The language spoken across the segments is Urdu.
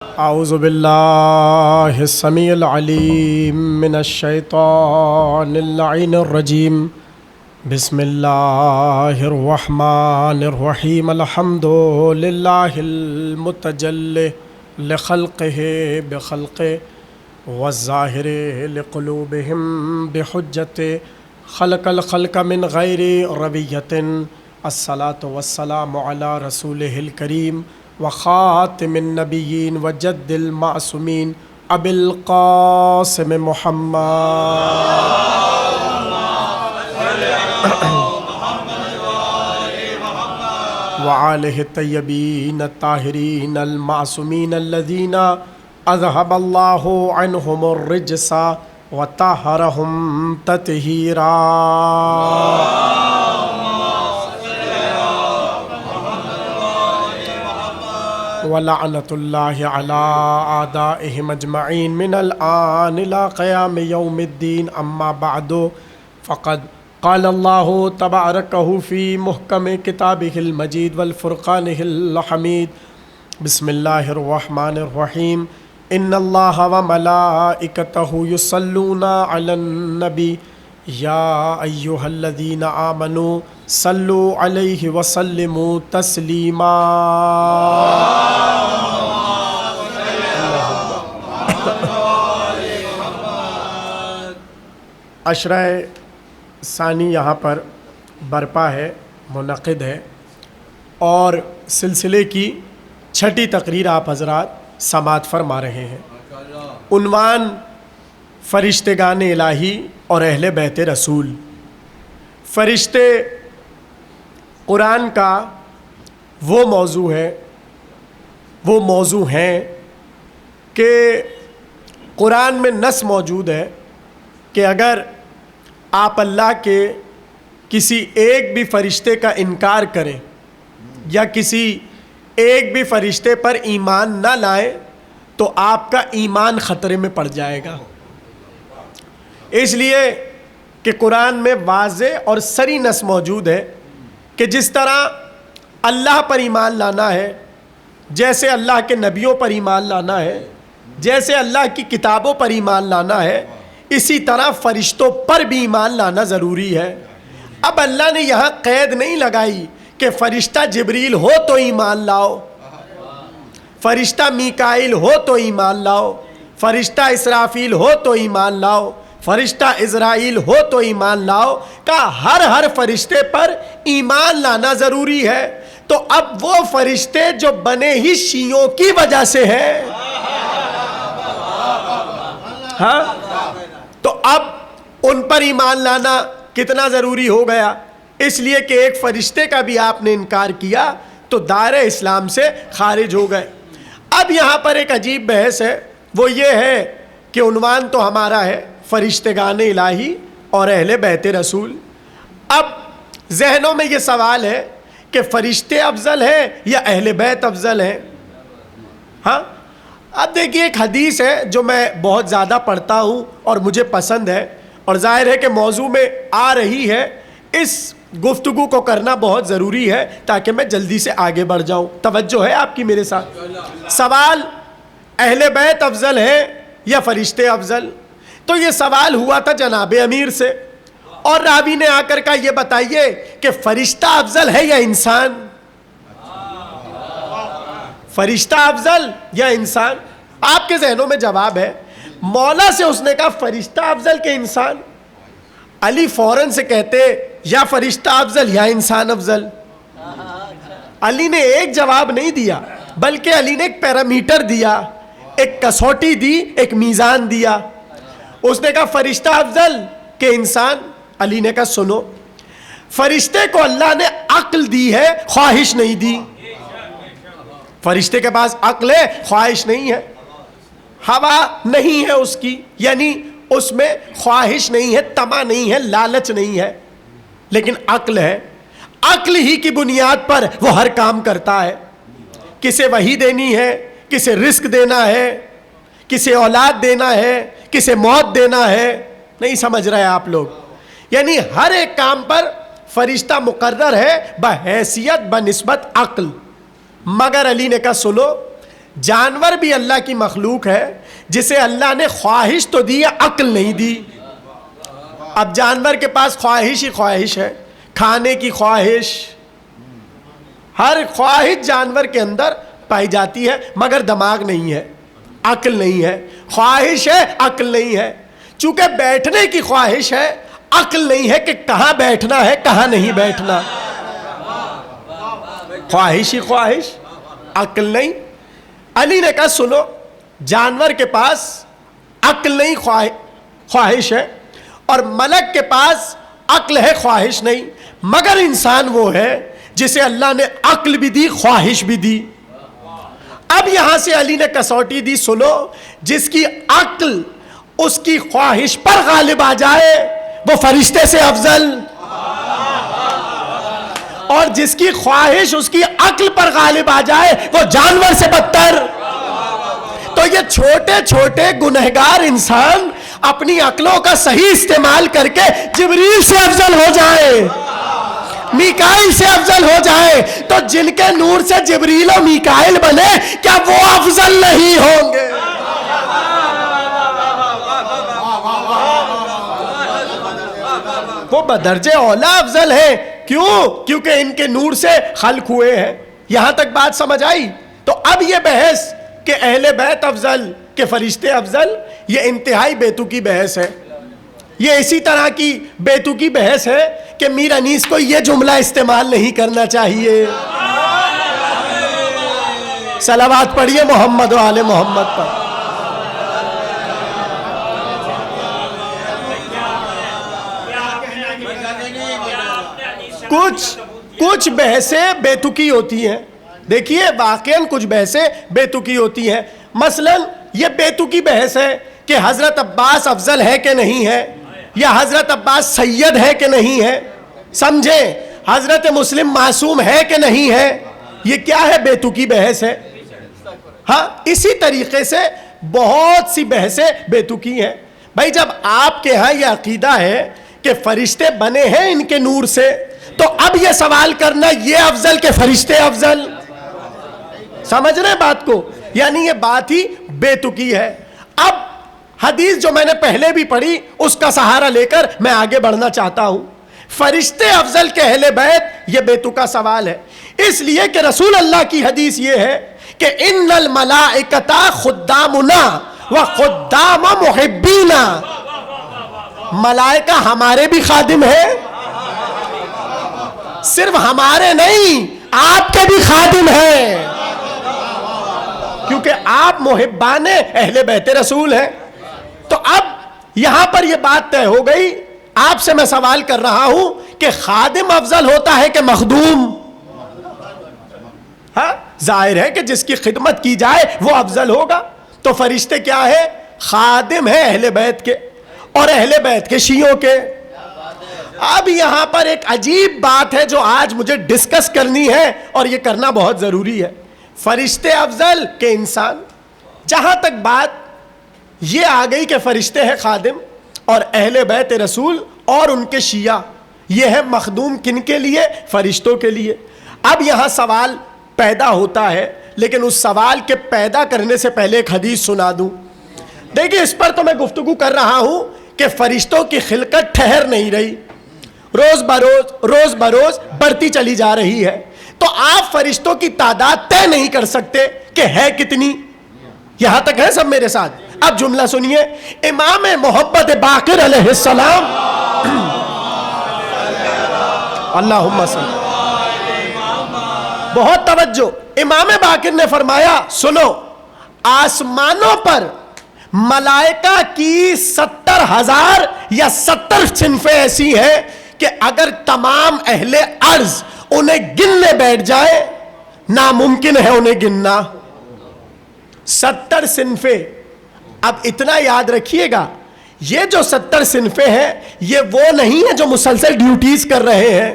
اعوذ باللہ السمیع العلیم من الشیطان اللعین الرجیم بسم اللہ الرحمن الرحیم الحمد للہ المتجلی لخلقہ بخلقہ والظاہر لقلوبہم بحجت خلق الخلق من غیر ربیۃ الصلاة والسلام علی رسولہ الکریم وخاتم النبیین وجد المعصومین ابی القاسم محمد وآلہ الطیبین الطاہرین المعصومین الذین اذہب اللہ عنہم الرجس وطہرہم تطہیرا وَلَعْنَةُ اللَّهِ عَلَىٰ أَعْدَائِهِمْ أَجْمَعِينَ مِنَ الْآنِ إِلَىٰ قِيَامِ يَوْمِ الدِّينِ أَمَّا بَعْدُ فَقَدْ قَالَ اللَّهُ تَبَارَكَ فِي مُحْكَمِ كِتَابِهِ الْمَجِيدِ وَالْفُرْقَانِهِ الْحَمِيدِ بسم اللَّهِ الرَّحْمَنِ الرَّحِيمِ إِنَّ اللَّهَ وَمَلَائِكَتَهُ يُصَلُّونَ عَلَى النَّبِيِّ يَا أَيُّهَا الَّذِينَ آمَنُوا صلوا علیہ وسلموا تسلیما عشرہ ثانی یہاں پر برپا ہے، منعقد ہے، اور سلسلے کی چھٹی تقریر آپ حضرات سماعت فرما رہے ہیں۔ عنوان فرشتگان الہی اور اہل بیت رسول۔ فرشتے قرآن کا وہ موضوع ہیں کہ قرآن میں نص موجود ہے کہ اگر آپ اللہ کے کسی ایک بھی فرشتے کا انکار کریں یا کسی ایک بھی فرشتے پر ایمان نہ لائیں تو آپ کا ایمان خطرے میں پڑ جائے گا۔ اس لیے کہ قرآن میں واضح اور صریح نص موجود ہے کہ جس طرح اللہ پر ایمان لانا ہے، جیسے اللہ کے نبیوں پر ایمان لانا ہے، جیسے اللہ کی کتابوں پر ایمان لانا ہے، اسی طرح فرشتوں پر بھی ایمان لانا ضروری ہے۔ اب اللہ نے یہاں قید نہیں لگائی کہ فرشتہ جبریل ہو تو ایمان لاؤ، فرشتہ میکائیل ہو تو ایمان لاؤ، فرشتہ اسرافیل ہو تو ایمان لاؤ، فرشتہ اسرائیل ہو تو ایمان لاؤ، کہ ہر فرشتے پر ایمان لانا ضروری ہے۔ تو اب وہ فرشتے جو بنے ہی شیعوں کی وجہ سے ہیں، ہاں، تو اب ان پر ایمان لانا کتنا ضروری ہو گیا۔ اس لیے کہ ایک فرشتے کا بھی آپ نے انکار کیا تو دائرہ اسلام سے خارج ہو گئے۔ اب یہاں پر ایک عجیب بحث ہے، وہ یہ ہے کہ عنوان تو ہمارا ہے فرشتگان الہی اور اہل بیت رسول۔ اب ذہنوں میں یہ سوال ہے کہ فرشتے افضل ہیں یا اہل بیت افضل ہیں؟ ہاں، اب دیکھیے ایک حدیث ہے جو میں بہت زیادہ پڑھتا ہوں اور مجھے پسند ہے، اور ظاہر ہے کہ موضوع میں آ رہی ہے، اس گفتگو کو کرنا بہت ضروری ہے تاکہ میں جلدی سے آگے بڑھ جاؤں۔ توجہ ہے آپ کی میرے ساتھ؟ سوال اہل بیت افضل ہے یا فرشتے افضل؟ تو یہ سوال ہوا تھا جناب امیر سے، اور راوی نے آ کر کہا یہ بتائیے کہ فرشتہ افضل ہے یا انسان؟ فرشتہ افضل یا انسان؟ آپ کے ذہنوں میں جواب ہے۔ مولا سے اس نے کہا فرشتہ افضل کہ انسان؟ علی فوراً سے کہتے یا فرشتہ افضل یا انسان افضل۔ علی نے ایک جواب نہیں دیا، بلکہ علی نے ایک پیرامیٹر دیا، ایک کسوٹی دی، ایک میزان دیا۔ اس نے کہا فرشتہ افضل کہ انسان؟ علی نے کہا سنو، فرشتے کو اللہ نے عقل دی ہے، خواہش نہیں دی۔ فرشتے کے پاس عقل ہے، خواہش نہیں ہے، ہوا نہیں ہے اس کی، یعنی اس میں خواہش نہیں ہے، طمع نہیں ہے، لالچ نہیں ہے، لیکن عقل ہے۔ عقل ہی کی بنیاد پر وہ ہر کام کرتا ہے۔ کسے وحی دینی ہے، کسے رزق دینا ہے، کسے اولاد دینا ہے، کسے موت دینا ہے، نہیں سمجھ رہے آپ لوگ؟ یعنی ہر ایک کام پر فرشتہ مقرر ہے بحیثیت بنسبت عقل۔ مگر علی نے کہا سنو، جانور بھی اللہ کی مخلوق ہے جسے اللہ نے خواہش تو دی ہے، عقل نہیں دی. اب جانور کے پاس خواہش ہی خواہش ہے، کھانے کی خواہش، ہر خواہش جانور کے اندر پائی جاتی ہے، مگر دماغ نہیں ہے، عقل نہیں ہے. خواہش ہے، عقل نہیں ہے. چونکہ بیٹھنے کی خواہش ہے، عقل نہیں ہے کہ کہاں بیٹھنا ہے کہاں نہیں بیٹھنا. خواہش ہی خواہش، عقل نہیں. علی نے کہا سنو، جانور کے پاس عقل نہیں خواہش ہے، اور ملک کے پاس عقل ہے خواہش نہیں، مگر انسان وہ ہے جسے اللہ نے عقل بھی دی خواہش بھی دی. اب یہاں سے علی نے کسوٹی دی، سنو، جس کی عقل اس کی خواہش پر غالب آ جائے وہ فرشتے سے افضل، اور جس کی خواہش اس کی عقل پر غالب آ جائے وہ جانور سے بدتر. تو یہ چھوٹے چھوٹے گنہگار انسان اپنی عقلوں کا صحیح استعمال کر کے جبریل سے افضل ہو جائے، میکائیل سے افضل ہو جائے، تو جن کے نور سے جبریل و میکائیل بنے کیا وہ افضل نہیں ہوں گے؟ وہ بدرجہ اولا افضل ہے. کیوں؟ کیونکہ ان کے نور سے خلق ہوئے ہیں. یہاں تک بات سمجھ آئی؟ تو اب یہ بحث کہ اہل بیت افضل کہ فرشتے افضل، یہ انتہائی بیتوکی بحث ہے. یہ اسی طرح کی بیتوکی بحث ہے کہ میر انیس کو یہ جملہ استعمال نہیں کرنا چاہیے. صلوات پڑھیے محمد و آل محمد پر. کچھ بحثیں بیتوکی ہوتی ہیں. دیکھیے واقعاً کچھ بحثیں بیتوکی ہوتی ہیں. مثلا یہ بیتوکی بحث ہے کہ حضرت عباس افضل ہے کہ نہیں ہے، یا حضرت عباس سید ہے کہ نہیں ہے. سمجھیں، حضرت مسلم معصوم ہے کہ نہیں ہے. یہ کیا ہے؟ بیتوکی بحث ہے. ہاں، اسی طریقے سے بہت سی بحثیں بیتوکی ہیں. بھائی جب آپ کے ہاں یہ عقیدہ ہے کہ فرشتے بنے ہیں ان کے نور سے، تو اب یہ سوال کرنا یہ افضل کہ فرشتے افضل. سمجھ رہے بات کو؟ یعنی یہ بات ہی بیتوکی ہے. اب حدیث جو میں نے پہلے بھی پڑھی اس کا سہارا لے کر میں آگے بڑھنا چاہتا ہوں. فرشتے افضل کے اہل بیت، یہ بیتوکا سوال ہے. اس لیے کہ رسول اللہ کی حدیث یہ ہے کہ ان الملائکۃ خدامنا و خدام محبینا. ملائکہ ہمارے بھی خادم ہیں، صرف ہمارے نہیں، آپ کے بھی خادم ہیں، کیونکہ آپ محبان اہل بیت رسول ہیں. تو اب یہاں پر یہ بات طے ہو گئی. آپ سے میں سوال کر رہا ہوں کہ خادم افضل ہوتا ہے کہ مخدوم؟ ہاں، ظاہر ہے کہ جس کی خدمت کی جائے وہ افضل ہوگا. تو فرشتے کیا ہے؟ خادم ہیں اہل بیت کے، اور اہل بیت کے شیعوں کے. اب یہاں پر ایک عجیب بات ہے جو آج مجھے ڈسکس کرنی ہے، اور یہ کرنا بہت ضروری ہے. فرشتے افضل کہ انسان؟ جہاں تک بات یہ آ گئی کہ فرشتے ہیں خادم، اور اہل بیت رسول اور ان کے شیعہ یہ ہے مخدوم. کن کے لیے؟ فرشتوں کے لیے. اب یہاں سوال پیدا ہوتا ہے، لیکن اس سوال کے پیدا کرنے سے پہلے ایک حدیث سنا دوں. دیکھیں، اس پر تو میں گفتگو کر رہا ہوں کہ فرشتوں کی خلقت ٹھہر نہیں رہی، روز بروز بڑھتی چلی جا رہی ہے. تو آپ فرشتوں کی تعداد طے نہیں کر سکتے کہ ہے کتنی. یہاں تک ہے سب میرے ساتھ؟ اب جملہ سنیے. امام محمد باقر علیہ السلام، اللہم صلی، بہت توجہ. امام باقر نے فرمایا سنو، آسمانوں پر ملائکہ کی 70,000 یا 70 صنفیں ایسی ہیں کہ اگر تمام اہل ارض انہیں گننے بیٹھ جائے ناممکن ہے انہیں گننا. 70 صنفیں. اب اتنا یاد رکھیے گا، یہ جو 70 صنفیں ہیں یہ وہ نہیں ہیں جو مسلسل ڈیوٹیز کر رہے ہیں.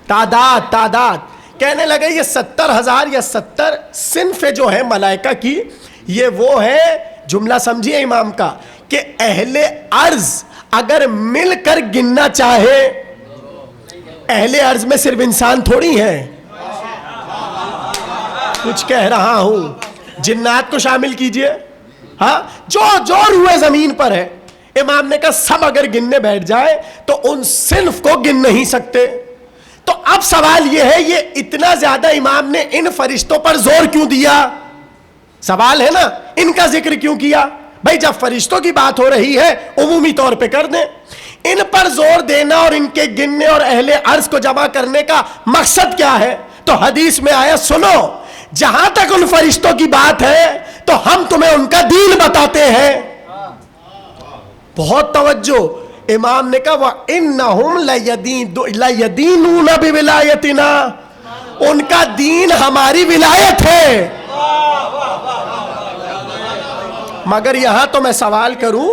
تعداد کہنے لگے یہ 70,000 یا 70 صنفیں جو ہیں ملائکہ کی، یہ وہ ہے، جملہ سمجھیے امام کا، کہ اہل ارض اگر مل کر گننا چاہے، اہل ارض میں صرف انسان تھوڑی ہیں. کچھ کہہ رہا ہوں. جنات کو شامل کیجئے. ہاں جو روئے زمین پر ہے, امام نے کہا سب اگر گننے بیٹھ جائے تو ان صنف کو گن نہیں سکتے. تو اب سوال یہ ہے, یہ اتنا زیادہ امام نے ان فرشتوں پر زور کیوں دیا؟ سوال ہے نا, ان کا ذکر کیوں کیا؟ بھائی جب فرشتوں کی بات ہو رہی ہے عمومی طور پہ کر دیں. ان پر زور دینا اور ان کے گننے اور اہل عرض کو جمع کرنے کا مقصد کیا ہے؟ تو حدیث میں آیا, سنو جہاں تک ان فرشتوں کی بات ہے تو ہم تمہیں ان کا دین بتاتے ہیں. بہت توجہ. امام نے کہا وَإِنَّهُمْ لَيَدِينُونَ بِوِلَایَتِنَا, ان کا دین ہماری ولایت ہے. مگر یہاں تو میں سوال کروں,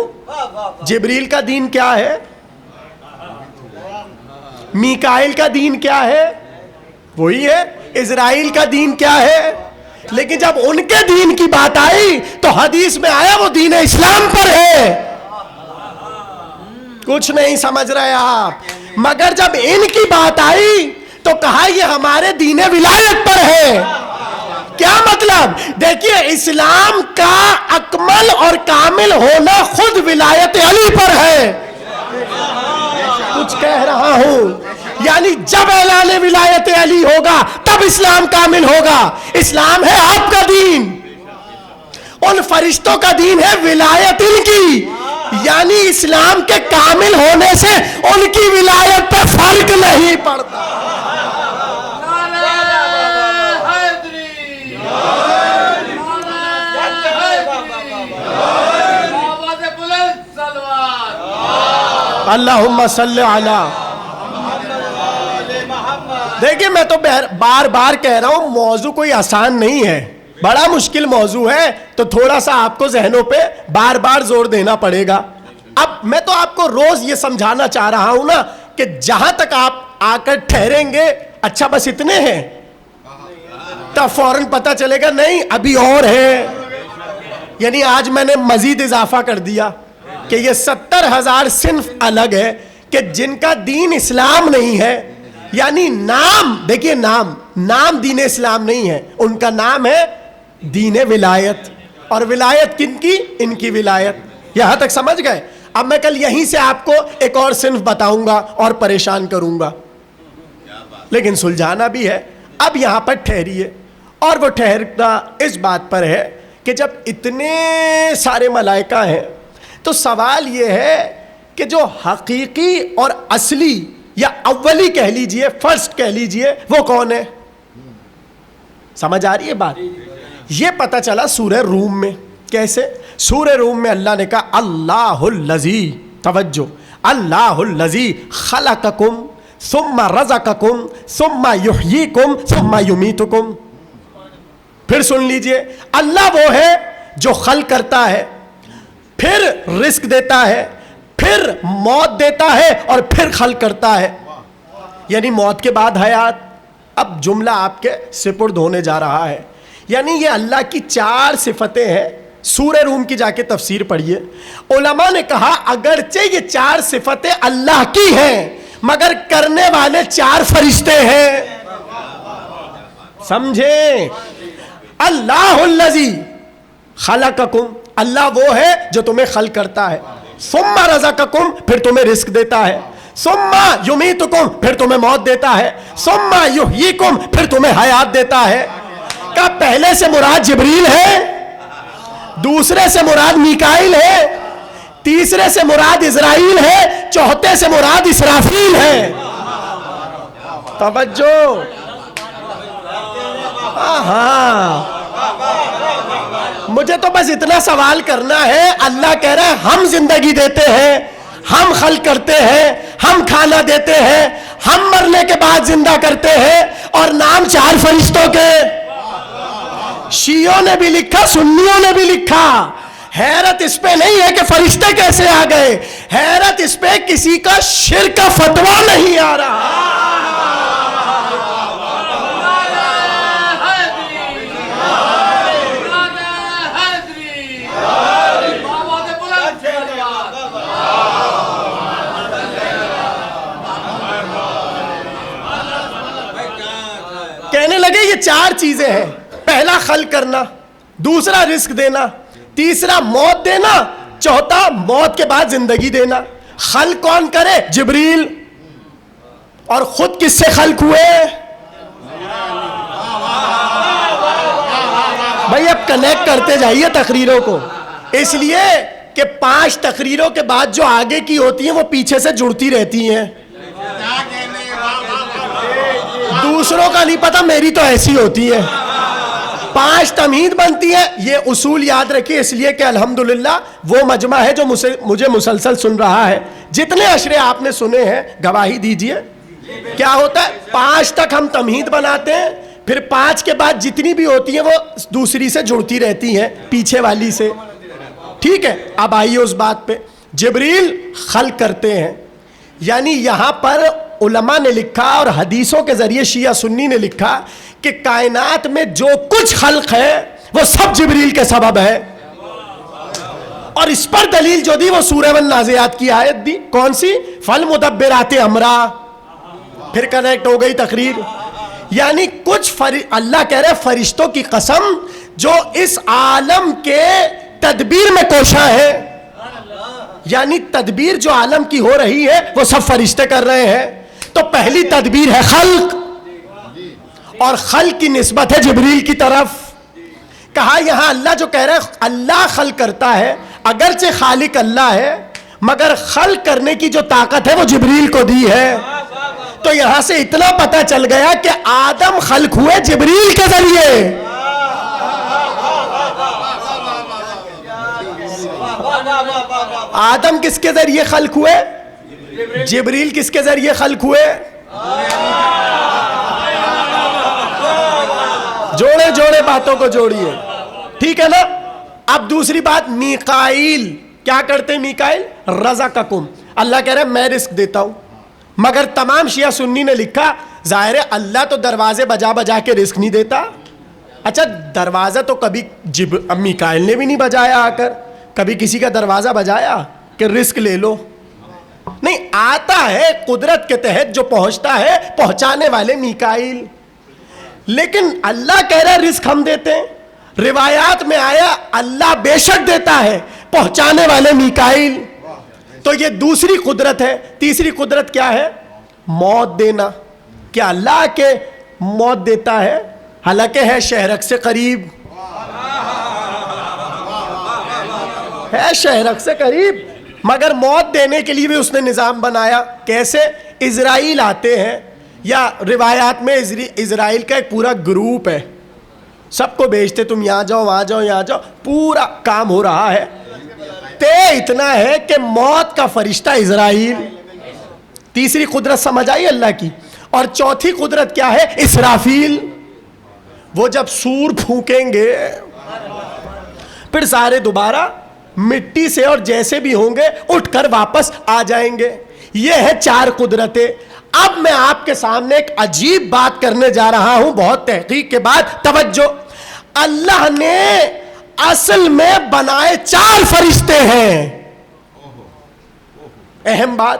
جبریل کا دین کیا ہے؟ میکائیل کا دین کیا ہے؟ وہی ہے. اسرائیل کا دین کیا ہے؟ لیکن جب ان کے دین کی بات آئی تو حدیث میں آیا وہ دین اسلام پر ہے. کچھ نہیں سمجھ رہے آپ. مگر جب ان کی بات آئی تو کہا یہ ہمارے دین ولایت پر ہے. کیا مطلب؟ دیکھیے اسلام کا اکمل اور کامل ہونا خود ولایت علی پر ہے. کچھ کہہ رہا ہوں. یعنی جب اعلان ولایت علی ہوگا تب اسلام کامل ہوگا. اسلام ہے آپ کا دین, ان فرشتوں کا دین ہے ولایت ان کی. یعنی اسلام کے کامل ہونے سے ان کی ولایت پہ فرق نہیں پڑتا. اللہم صلی علی. دیکھیں میں تو بار بار کہہ رہا ہوں, موضوع کوئی آسان نہیں ہے, بڑا مشکل موضوع ہے. تو تھوڑا سا آپ کو ذہنوں پہ بار بار زور دینا پڑے گا. اب میں تو آپ کو روز یہ سمجھانا چاہ رہا ہوں نا کہ جہاں تک آپ آ کر ٹھہریں گے اچھا بس اتنے ہیں, تب فوراً پتہ چلے گا نہیں ابھی اور ہے. یعنی آج میں نے مزید اضافہ کر دیا کہ یہ 70,000 صنف الگ ہے کہ جن کا دین اسلام نہیں ہے. یعنی نام دیکھیے, نام دین اسلام نہیں ہے, ان کا نام ہے دین ولایت. اور ولایت کن کی؟ ان کی ولایت. یہاں تک سمجھ گئے؟ اب میں کل یہیں سے آپ کو ایک اور صنف بتاؤں گا اور پریشان کروں گا, لیکن سلجھانا بھی ہے. اب یہاں پر ٹھہریے, اور وہ ٹھہرنا اس بات پر ہے کہ جب اتنے سارے ملائکہ ہیں تو سوال یہ ہے کہ جو حقیقی اور اصلی یا اولی کہہ لیجئے, فرسٹ کہہ لیجئے, وہ کون ہے؟ سمجھ آ رہی ہے بات؟ یہ پتہ چلا سورہ روم میں. کیسے؟ سورہ روم میں اللہ نے کہا اللہ الذی, توجہ, اللہ الذی خلقکم ثم رزقکم ثم یحییکم ثم یمیتکم. پھر سن لیجئے, اللہ وہ ہے جو خلق کرتا ہے, پھر رزق دیتا ہے, پھر موت دیتا ہے, اور پھر خلق کرتا ہے. یعنی موت کے بعد حیات. اب جملہ آپ کے سپرد ہونے جا رہا ہے. یعنی یہ اللہ کی 4 صفتیں ہیں. سورہ روم کی جا کے تفسیر پڑھیے. علماء نے کہا اگرچہ یہ 4 صفتیں اللہ کی ہیں مگر کرنے والے 4 فرشتے ہیں. سمجھیں؟ اللہ الذی خلقکم, اللہ وہ ہے جو تمہیں خلق کرتا ہے. ثم رزقکم, پھر تمہیں رزق دیتا ہے. ثم یمیتکم, پھر تمہیں موت دیتا ہے. ثم یحییکم, پھر تمہیں حیات دیتا ہے. کہ پہلے سے مراد جبریل ہے, دوسرے سے مراد میکائیل ہے, تیسرے سے مراد اسرائیل ہے, چوتھے سے مراد اسرافیل ہے. توجہ. ہاں مجھے تو بس اتنا سوال کرنا ہے. اللہ کہہ رہا ہے ہم زندگی دیتے ہیں, ہم خلق کرتے ہیں, ہم کھانا دیتے ہیں, ہم مرنے کے بعد زندہ کرتے ہیں, اور نام 4 فرشتوں کے. شیعوں نے بھی لکھا, سنیوں نے بھی لکھا. حیرت اس پہ نہیں ہے کہ فرشتے کیسے آ گئے, حیرت اس پہ کسی کا شرک کا فتویٰ نہیں آ رہا. کہنے لگے یہ 4 چیزیں ہیں. پہلا خلق کرنا، دوسرا رزق دینا، تیسرا موت دینا، چوتھا موت کے بعد زندگی دینا۔ خلق کون کرے؟ جبریل۔ اور خود کس سے خلق ہوئے؟ بھائی اب کنیکٹ کرتے جائیے تقریروں کو، اس لیے کہ 5 تقریروں کے بعد جو آگے کی ہوتی ہیں وہ پیچھے سے جڑتی رہتی ہیں۔ دوسروں کا نہیں پتا، میری تو ایسی ہوتی ہے۔ 5 تمہید بنتی ہے، یہ اصول یاد رکھیے، اس لیے کہ الحمدللہ وہ مجمع ہے جو مجھے مسلسل سن رہا ہے۔ جتنے اشرے آپ نے سنے ہیں گواہی دیجئے، کیا ہوتا ہے 5 تک ہم تمہید بناتے ہیں، پھر 5 کے بعد جتنی بھی ہوتی ہیں وہ دوسری سے جڑتی رہتی ہیں، پیچھے والی سے۔ ٹھیک ہے، اب آئیے اس بات پہ، جبریل خلق کرتے ہیں، یعنی یہاں پر علماء نے لکھا اور حدیثوں کے ذریعے شیعہ سنی نے لکھا کہ کائنات میں جو کچھ خلق ہے وہ سب جبریل کے سبب ہے۔ اور اس پر دلیل جو دی وہ سورہ والنازعات کی آیت دی، کون سی؟ فالمدبرات امرا۔ پھر کنیکٹ ہو گئی تقریر۔ یعنی کچھ اللہ کہہ رہے فرشتوں کی قسم جو اس عالم کے تدبیر میں کوشاں ہے، یعنی تدبیر جو عالم کی ہو رہی ہے وہ سب فرشتے کر رہے ہیں۔ تو پہلی تدبیر ہے خلق، اور خلق کی نسبت ہے جبریل کی طرف۔ کہا یہاں اللہ جو کہہ رہا ہے اللہ خلق کرتا ہے، اگرچہ خالق اللہ ہے مگر خلق کرنے کی جو طاقت ہے وہ جبریل کو دی ہے۔ تو یہاں سے اتنا پتہ چل گیا کہ آدم خلق ہوئے جبریل کے ذریعے۔ آدم کس کے ذریعے خلق ہوئے؟ جبریل کس کے ذریعے خلق ہوئے؟ جوڑے جوڑے باتوں کو جوڑیے، ٹھیک ہے نا؟ اب دوسری بات، میکائیل کیا کرتے ہیں؟ میکائیل رزقکم، اللہ کہہ رہے ہیں میں رزق دیتا ہوں، مگر تمام شیعہ سنی نے لکھا ظاہر ہے اللہ تو دروازے بجا بجا کے رزق نہیں دیتا۔ اچھا دروازہ تو کبھی میکائیل نے بھی نہیں بجایا، آ کر کبھی کسی کا دروازہ بجایا کہ رزق لے لو؟ نہیں، آتا ہے قدرت کے تحت جو پہنچتا ہے، پہنچانے والے میکائیل۔ لیکن اللہ کہہ رہا ہے رزق ہم دیتے ہیں، روایات میں آیا اللہ بے شک دیتا ہے، پہنچانے والے میکائیل۔ تو یہ دوسری قدرت ہے۔ تیسری قدرت کیا ہے؟ موت دینا۔ کیا اللہ کے موت دیتا ہے؟ حالانکہ ہے شہرک سے قریب، ہے شہرک سے قریب، مگر موت دینے کے لیے بھی اس نے نظام بنایا۔ کیسے؟ اسرائیل آتے ہیں، یا روایات میں اسرائیل کا ایک پورا گروپ ہے، سب کو بھیجتے تم یہاں جاؤ وہاں جاؤ یہاں جاؤ، پورا کام ہو رہا ہے۔ اتنا ہے کہ موت کا فرشتہ اسرائیل۔ تیسری قدرت سمجھ آئی اللہ کی؟ اور چوتھی قدرت کیا ہے؟ اسرافیل۔ وہ جب سور پھونکیں گے پھر سارے دوبارہ مٹی سے اور جیسے بھی ہوں گے اٹھ کر واپس آ جائیں گے۔ یہ ہے 4 قدرتیں۔ اب میں آپ کے سامنے ایک عجیب بات کرنے جا رہا ہوں، بہت تحقیق کے بعد، توجہ۔ اللہ نے اصل میں بنائے 4 فرشتے ہیں۔ اہم بات،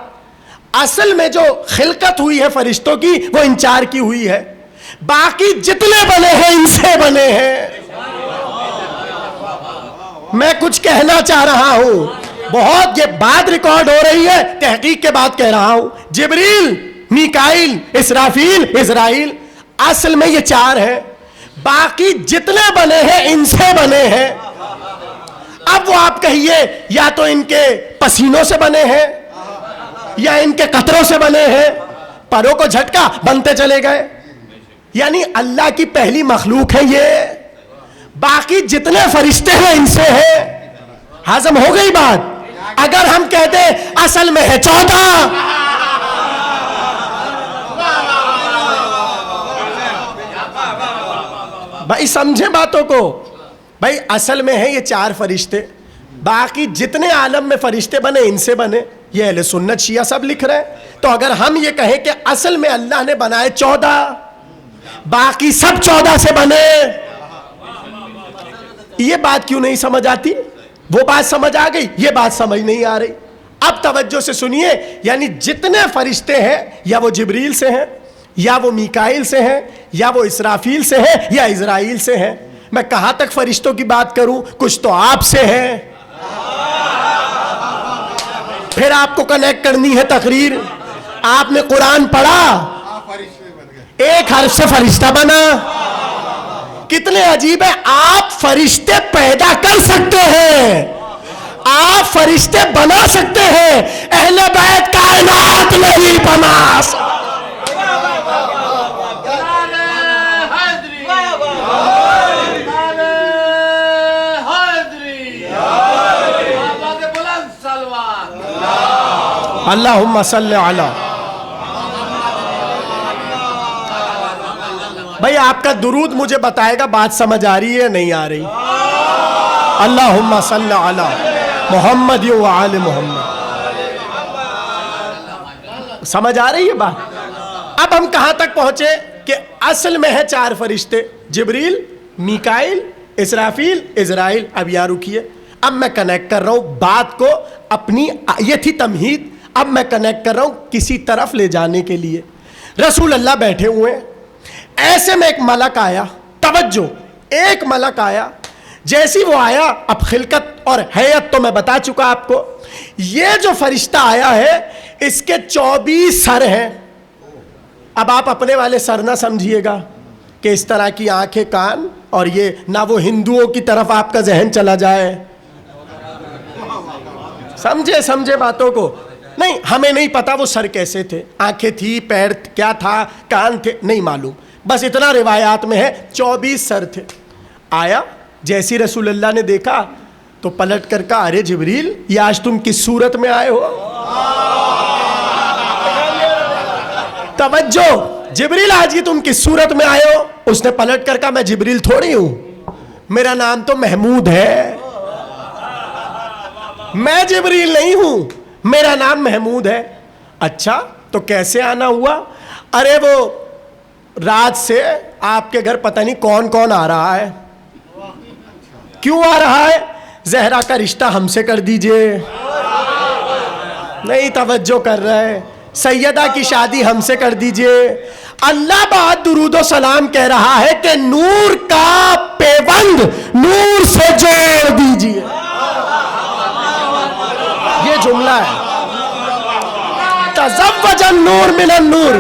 اصل میں جو خلقت ہوئی ہے فرشتوں کی وہ ان 4 کی ہوئی ہے، باقی جتنے بنے ہیں ان سے بنے ہیں۔ میں کچھ کہنا چاہ رہا ہوں، بہت یہ بات ریکارڈ ہو رہی ہے، تحقیق کے بعد کہہ رہا ہوں۔ جبریل، میکائیل، اسرافیل، اسرائیل، اصل میں یہ 4 ہیں، باقی جتنے بنے ہیں ان سے بنے ہیں۔ اب وہ آپ کہیے یا تو ان کے پسینوں سے بنے ہیں یا ان کے قطروں سے بنے ہیں، پروں کو جھٹکا بنتے چلے گئے۔ یعنی اللہ کی پہلی مخلوق ہے یہ، باقی جتنے فرشتے ہیں ان سے ہے۔ ہضم ہو گئی بات؟ اگر ہم کہتے اصل میں ہے 14، بھائی سمجھے باتوں کو، بھائی اصل میں ہے یہ 4 فرشتے، باقی جتنے عالم میں فرشتے بنے ان سے بنے، یہ اہل سنت شیعہ سب لکھ رہے ہیں۔ تو اگر ہم یہ کہیں کہ اصل میں اللہ نے بنائے 14، باقی سب 14 سے بنے، یہ بات کیوں نہیں سمجھ آتی؟ وہ بات سمجھ آ گئی، یہ بات سمجھ نہیں آ رہی۔ اب توجہ سے سنیے، یعنی جتنے فرشتے ہیں یا وہ جبریل سے ہیں یا وہ میکائیل سے ہیں, یا وہ اسرافیل سے ہیں, یا اسرائیل سے ہیں. میں کہاں تک فرشتوں کی بات کروں, کچھ تو آپ سے ہیں. پھر آپ کو کنیکٹ کرنی ہے تقریر. آپ نے قرآن پڑھا, ایک حرف سے فرشتہ بنا. کتنے عجیب ہے, آپ فرشتے پیدا کر سکتے ہیں, آپ فرشتے بنا سکتے ہیں, اہل بیت کائنات نہیں بنا سکتے. اللہم صلی علی. بھائی آپ کا درود مجھے بتائے گا بات سمجھ آ رہی ہے نہیں آ رہی. اللہم صلی علی محمد و آل محمد. سمجھ آ رہی ہے بات؟ اب ہم کہاں تک پہنچے کہ اصل میں ہے 4 فرشتے, جبریل, میکائیل, اسرافیل, اسرائیل. اب یہاں رکیے, اب میں کنیکٹ کر رہا ہوں بات کو اپنی, یہ تھی تمہید, اب میں کنیکٹ کر رہا ہوں کسی طرف لے جانے کے لیے. رسول اللہ بیٹھے ہوئے, ایسے میں ایک ملک آیا. توجہ, ایک ملک آیا. جیسی وہ آیا, اب خلقت اور حیت تو میں بتا چکا آپ کو. یہ جو فرشتہ آیا ہے اس کے 24 سر ہیں. اب آپ اپنے والے سر نہ سمجھیے گا کہ اس طرح کی آنکھیں, کان, اور یہ نہ وہ ہندوؤں کی طرف آپ کا ذہن چلا جائے. سمجھے باتوں کو. نہیں, ہمیں نہیں پتا وہ سر کیسے تھے, آنکھیں تھی, پیر کیا تھا, کان تھے, نہیں معلوم. بس اتنا روایات میں ہے 24 سر تھے. آیا, جیسی رسول اللہ نے دیکھا تو پلٹ کر کہا, ارے جبریل, یہ آج تم کس صورت میں آئے ہو؟ توجہ, جبریل آج یہ تم کس صورت میں آئے ہو؟ اس نے پلٹ کر کہا, میں جبریل تھوڑی ہوں, میرا نام تو محمود ہے, میں جبریل نہیں ہوں, میرا نام محمود ہے. اچھا, تو کیسے آنا ہوا؟ ارے وہ رات سے آپ کے گھر پتہ نہیں کون کون آ رہا ہے. کیوں آ رہا ہے؟ زہرا کا رشتہ ہم سے کر دیجئے. نہیں توجہ کر رہے. سیدہ کی شادی ہم سے کر دیجئے. اللہ بعد درود و سلام کہہ رہا ہے کہ نور کا پیوند نور سے جوڑ دیجئے. یہ جملہ ہے, تزوج النور من النور.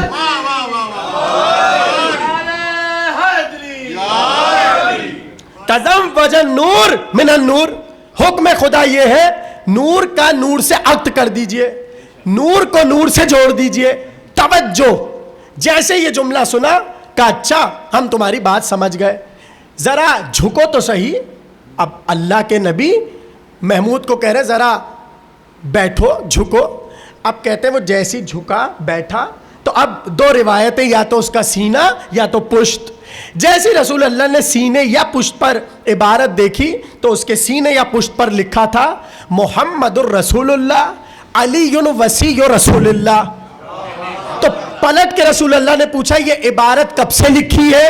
تزوج النور من النور. حکم خدا یہ ہے, نور کا نور سے عقد کر دیجئے, نور کو نور سے جوڑ دیجئے. توجہ, جیسے یہ جملہ سنا کہ اچھا ہم تمہاری بات سمجھ گئے, ذرا جھکو تو صحیح. اب اللہ کے نبی محمود کو کہہ رہے ذرا بیٹھو, جھکو. اب کہتے ہیں وہ جیسی جھکا, بیٹھا. تو اب 2 روایتیں, یا تو اس کا سینہ یا تو پشت. جیسی رسول اللہ نے سینے یا پشت پر عبارت دیکھی تو اس کے سینے یا پشت پر لکھا تھا محمد الرسول اللہ علی وسیع رسول اللہ. تو پلٹ کے رسول اللہ نے پوچھا یہ عبارت کب سے لکھی ہے؟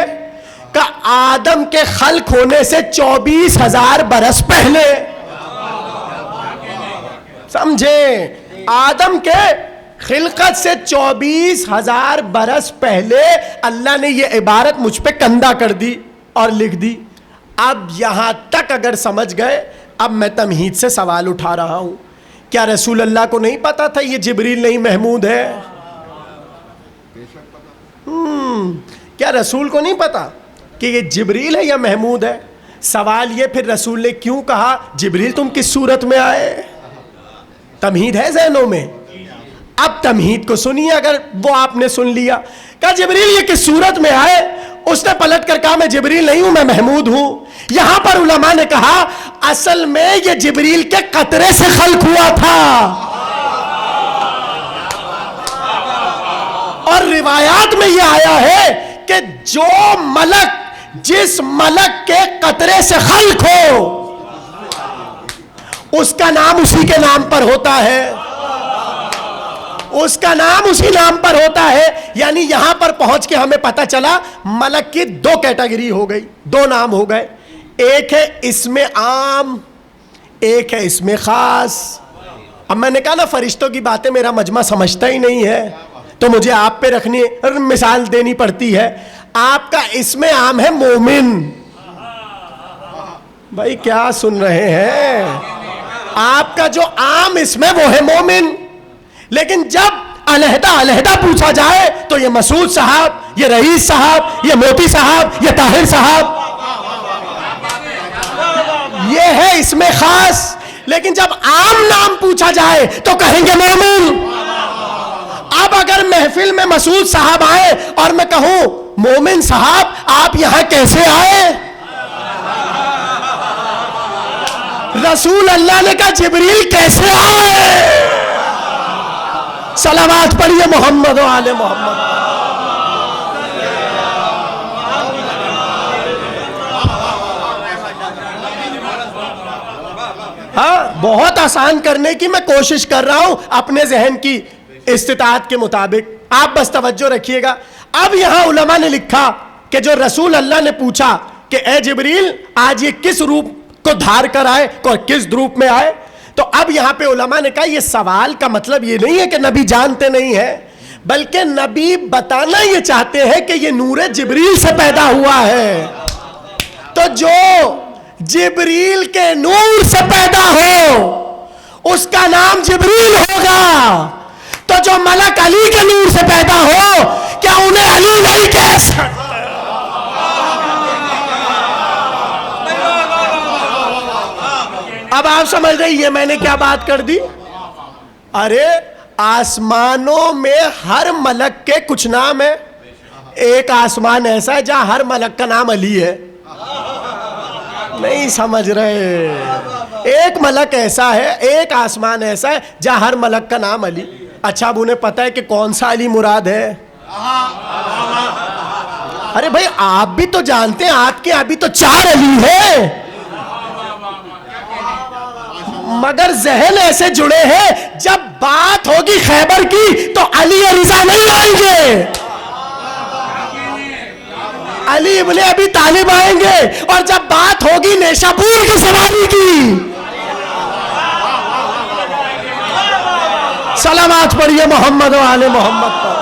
کہ آدم کے خلق ہونے سے 24,000 برس پہلے. سمجھے, آدم کے خلقت سے 24,000 برس پہلے اللہ نے یہ عبارت مجھ پہ کندہ کر دی اور لکھ دی. اب یہاں تک اگر سمجھ گئے, اب میں تمہید سے سوال اٹھا رہا ہوں, کیا رسول اللہ کو نہیں پتا تھا یہ جبریل نہیں محمود ہے؟ کیا رسول کو نہیں پتا کہ یہ جبریل ہے یا محمود ہے؟ سوال یہ, پھر رسول نے کیوں کہا جبریل تم کس صورت میں آئے؟ تمہید ہے ذہنوں میں. اب تمہید کو سنیے, اگر وہ آپ نے سن لیا. کہا جبریل یہ کس صورت میں آئے؟ اس نے پلٹ کر کہا میں جبریل نہیں ہوں, میں محمود ہوں. یہاں پر علماء نے کہا اصل میں یہ جبریل کے قطرے سے خلق ہوا تھا, اور روایات میں یہ آیا ہے کہ جو ملک جس ملک کے قطرے سے خلق ہو اس کا نام اسی کے نام پر ہوتا ہے, اس کا نام اسی نام پر ہوتا ہے. یعنی یہاں پر پہنچ کے ہمیں پتہ چلا ملک کی 2 کیٹیگری ہو گئی, 2 نام ہو گئے. ایک ہے اسم عام, ایک ہے اسم خاص. اب میں نے کہا نا فرشتوں کی باتیں میرا مجمع سمجھتا ہی نہیں ہے, تو مجھے آپ پہ رکھنی مثال دینی پڑتی ہے. آپ کا اسم عام ہے مومن. بھائی کیا سن رہے ہیں؟ آپ کا جو عام اسم ہے وہ ہے مومن، لیکن جب علیحدہ علیحدہ پوچھا جائے تو یہ مسعود صاحب، یہ رئیس صاحب، یہ موتی صاحب، یہ طاہر صاحب، یہ ہے اسم خاص. لیکن جب عام نام پوچھا جائے تو کہیں گے مومن. اب اگر محفل میں مسعود صاحب آئے اور میں کہوں مومن صاحب آپ یہاں کیسے آئے؟ رسول اللہ نے کہا جبریل کیسے آئے؟ صلوات پڑھیے محمد و آل محمد. ہاں، بہت آسان کرنے کی میں کوشش کر رہا ہوں اپنے ذہن کی استطاعت کے مطابق. آپ بس توجہ رکھیے گا. اب یہاں علماء نے لکھا کہ جو رسول اللہ نے پوچھا کہ اے جبریل آج یہ کس روپ کو دھار کر آئے اور کس روپ میں آئے، تو اب یہاں پہ علماء نے کہا یہ سوال کا مطلب یہ نہیں ہے کہ نبی جانتے نہیں ہیں، بلکہ نبی بتانا یہ چاہتے ہیں کہ یہ نور جبریل سے پیدا ہوا ہے. تو جو جبریل کے نور سے پیدا ہو اس کا نام جبریل ہوگا. تو جو ملک علی کے نور سے پیدا ہو کیا انہیں علی نہیں کہہ سکتے؟ اب آپ سمجھ رہے یہ میں نے کیا بات کر دی؟ ارے آسمانوں میں ہر ملک کے کچھ نام ہے. ایک آسمان ایسا ہے جہاں ہر ملک کا نام علی ہے. نہیں سمجھ رہے؟ ایک ملک ایسا ہے، ایک آسمان ایسا ہے جہاں ہر ملک کا نام علی. اچھا اب انہیں پتہ ہے کہ کون سا علی مراد ہے؟ ارے بھائی آپ بھی تو جانتے ہیں آپ کے ابھی تو 4 علی ہیں، مگر ذہن ایسے جڑے ہیں جب بات ہوگی خیبر کی تو علی رضا نہیں آئیں گے، علی ابن ابی طالب آئیں گے. اور جب بات ہوگی نیشا پور کی سواری کی، صلوات پڑھیے محمد و آل محمد پر.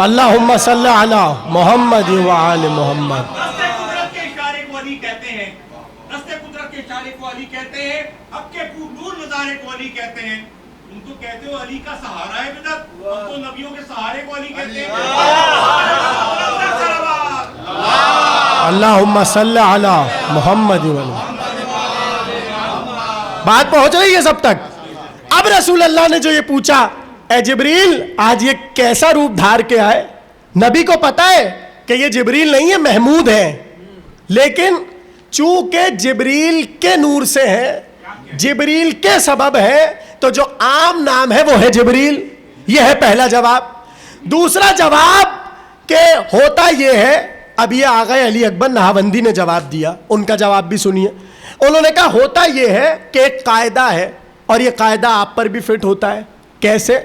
اللہم صلی علی محمد و آل محمد. رستے قدرت کے اشارے کو علی کہتے ہیں، رستے قدرت کے اشارے کو علی کہتے ہیں، اب کے نور نظارے کو علی کہتے ہیں. ان کو کہتے ہو علی کا سہارا ہے بدعت، ہم تو نبیوں کے سہارے کو علی کہتے ہیں. اللہم صلی علی محمد و آل محمد. بات پہنچ رہی ہے سب تک؟ اب رسول اللہ نے جو یہ پوچھا اے جبریل آج یہ کیسا روپ دھار کے آئے، نبی کو پتا ہے کہ یہ جبریل نہیں ہے محمود ہے، لیکن چونکہ جبریل کے نور سے ہے، جبریل کے سبب ہے، تو جو عام نام ہے وہ ہے جبریل. یہ ہے پہلا جواب. دوسرا جواب کہ ہوتا یہ ہے، اب یہ آغا علی اکبر نہاوندی نے جواب دیا، ان کا جواب بھی سنیے. انہوں نے کہا ہوتا یہ ہے کہ ایک قاعدہ ہے اور یہ قاعدہ آپ پر بھی فٹ ہوتا ہے. کیسے؟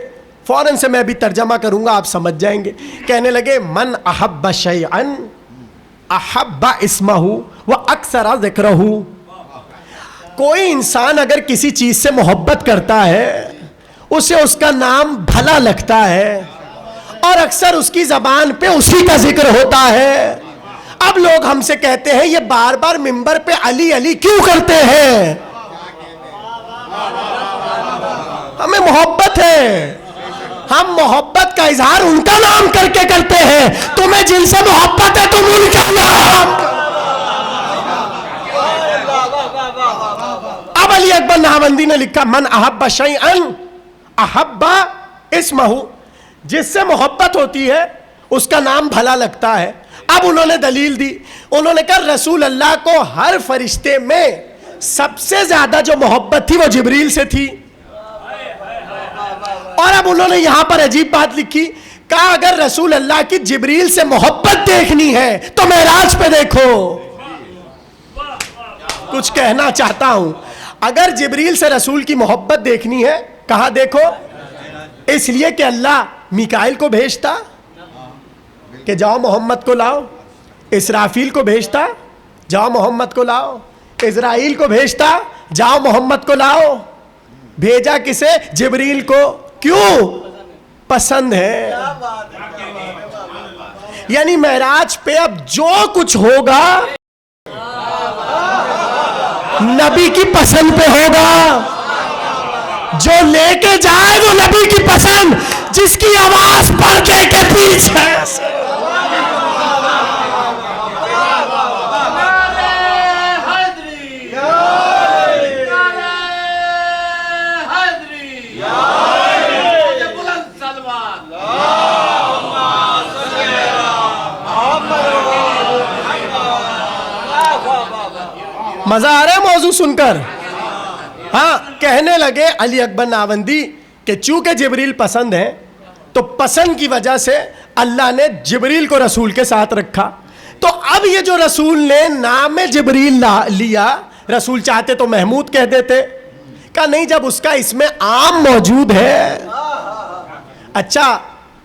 فوراً سے میں بھی ترجمہ کروں گا، آپ سمجھ جائیں گے. کہنے لگے من احب شیئا احب اسمہ و اکثر ذکرہ. کوئی انسان اگر کسی چیز سے محبت کرتا ہے اسے اس کا نام بھلا لگتا ہے اور اکثر اس کی زبان پہ اسی کا ذکر ہوتا ہے. اب لوگ ہم سے کہتے ہیں یہ بار بار منبر پہ علی علی کیوں کرتے ہیں؟ ہمیں محبت ہے، ہم محبت کا اظہار ان کا نام کر کے کرتے ہیں. تمہیں جن سے محبت ہے تم ان کا نام. اب علی اکبر نہاوندی نے لکھا من احب شیئا احب اسمہ، جس سے محبت ہوتی ہے اس کا نام بھلا لگتا ہے. اب انہوں نے دلیل دی، انہوں نے کہا رسول اللہ کو ہر فرشتے میں سب سے زیادہ جو محبت تھی وہ جبریل سے تھی. اور اب انہوں نے یہاں پر عجیب بات لکھی، کہا اگر رسول اللہ کی جبریل سے محبت دیکھنی ہے تو معراج پہ دیکھو. کچھ کہنا چاہتا ہوں، اگر جبریل سے رسول کی محبت دیکھنی ہے کہاں دیکھو؟ اس لیے کہ اللہ میکائیل کو بھیجتا، کہ جاؤ محمد کو لاؤ، اسرافیل کو بھیجتا جاؤ محمد کو لاؤ، اسرائیل کو بھیجتا جاؤ محمد کو لاؤ. بھیجا کسے؟ جبریل کو. کیوں؟ پسند ہے. یعنی معراج پہ اب جو کچھ ہوگا نبی کی پسند پہ ہوگا. جو لے کے جائے وہ نبی کی پسند، جس کی آواز پردے کے پیچھے. مزہ آ رہا ہے موضوع سن کر؟ ہاں. کہنے لگے علی اکبر ناوندی کہ چونکہ جبریل پسند ہے تو پسند کی وجہ سے اللہ نے جبریل کو رسول کے ساتھ رکھا. تو اب یہ جو رسول نے نام جبریل لیا، رسول چاہتے تو محمود کہہ دیتے. کہا نہیں، جب اس کا اس میں عام موجود ہے. اچھا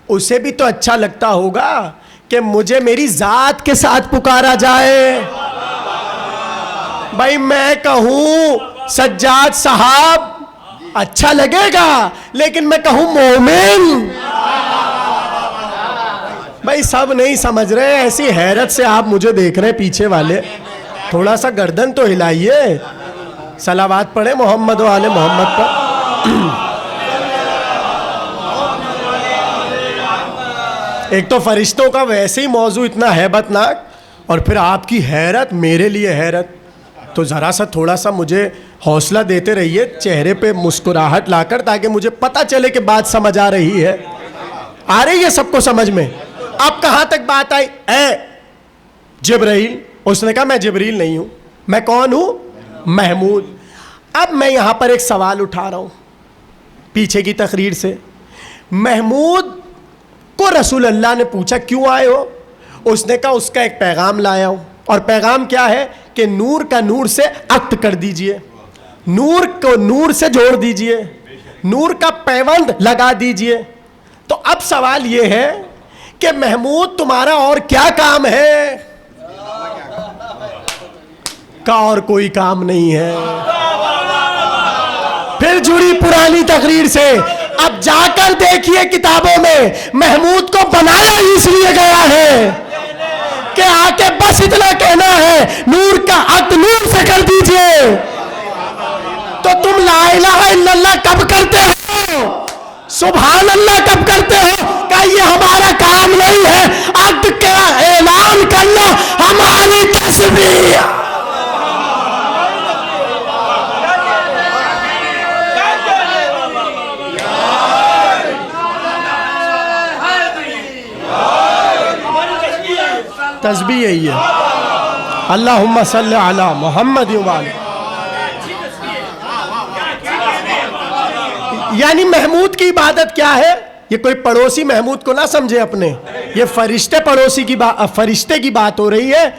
اسے بھی تو اچھا لگتا ہوگا کہ مجھے میری ذات کے ساتھ پکارا جائے. بھائی میں کہوں سجاد صاحب اچھا لگے گا، لیکن میں کہوں مومن، بھائی سب نہیں سمجھ رہے. ایسی حیرت سے آپ مجھے دیکھ رہے پیچھے والے، تھوڑا سا گردن تو ہلائیے. صلوات پڑھیں محمد و آل محمد پر. ایک تو فرشتوں کا ویسے ہی موضوع اتنا ہیبت ناک، اور پھر آپ کی حیرت میرے لیے حیرت. تو ذرا سا تھوڑا سا مجھے حوصلہ دیتے رہیے، چہرے پہ مسکراہٹ لا کر، تاکہ مجھے پتہ چلے کہ بات سمجھ آ رہی ہے. آ رہی ہے سب کو سمجھ میں؟ اب کہاں تک بات آئی؟ اے جبرائیل. اس نے کہا میں جبریل نہیں ہوں، میں کون ہوں؟ محمود. اب میں یہاں پر ایک سوال اٹھا رہا ہوں پیچھے کی تقریر سے. محمود کو رسول اللہ نے پوچھا کیوں آئے ہو؟ اس نے کہا اس کا ایک پیغام لایا ہوں. اور پیغام کیا ہے؟ کہ نور کا نور سے عقد کر دیجئے، نور کو نور سے جوڑ دیجئے، نور کا پیوند لگا دیجئے. تو اب سوال یہ ہے کہ محمود تمہارا اور کیا کام ہے؟ کا اور کوئی کام نہیں ہے. پھر جڑی پرانی تقریر سے. اب جا کر دیکھیے کتابوں میں محمود کو بنایا اس لیے گیا ہے کہ آ کے بس اتنا کہنا ہے نور کا عقد نور سے کر دیجئے. تو تم لا الہ الا اللہ کب کرتے ہو؟ سبحان اللہ کب کرتے ہو؟ کہ یہ ہمارا کام نہیں ہے، عقد کا اعلان کرنا ہماری تسبیح. تسبیح یہی ہے، اللہم صلی علی محمد وآلہ. یعنی محمود کی عبادت کیا ہے؟ یہ کوئی پڑوسی محمود کو نہ سمجھے اپنے، یہ فرشتے پڑوسی کی فرشتے کی بات ہو رہی ہے.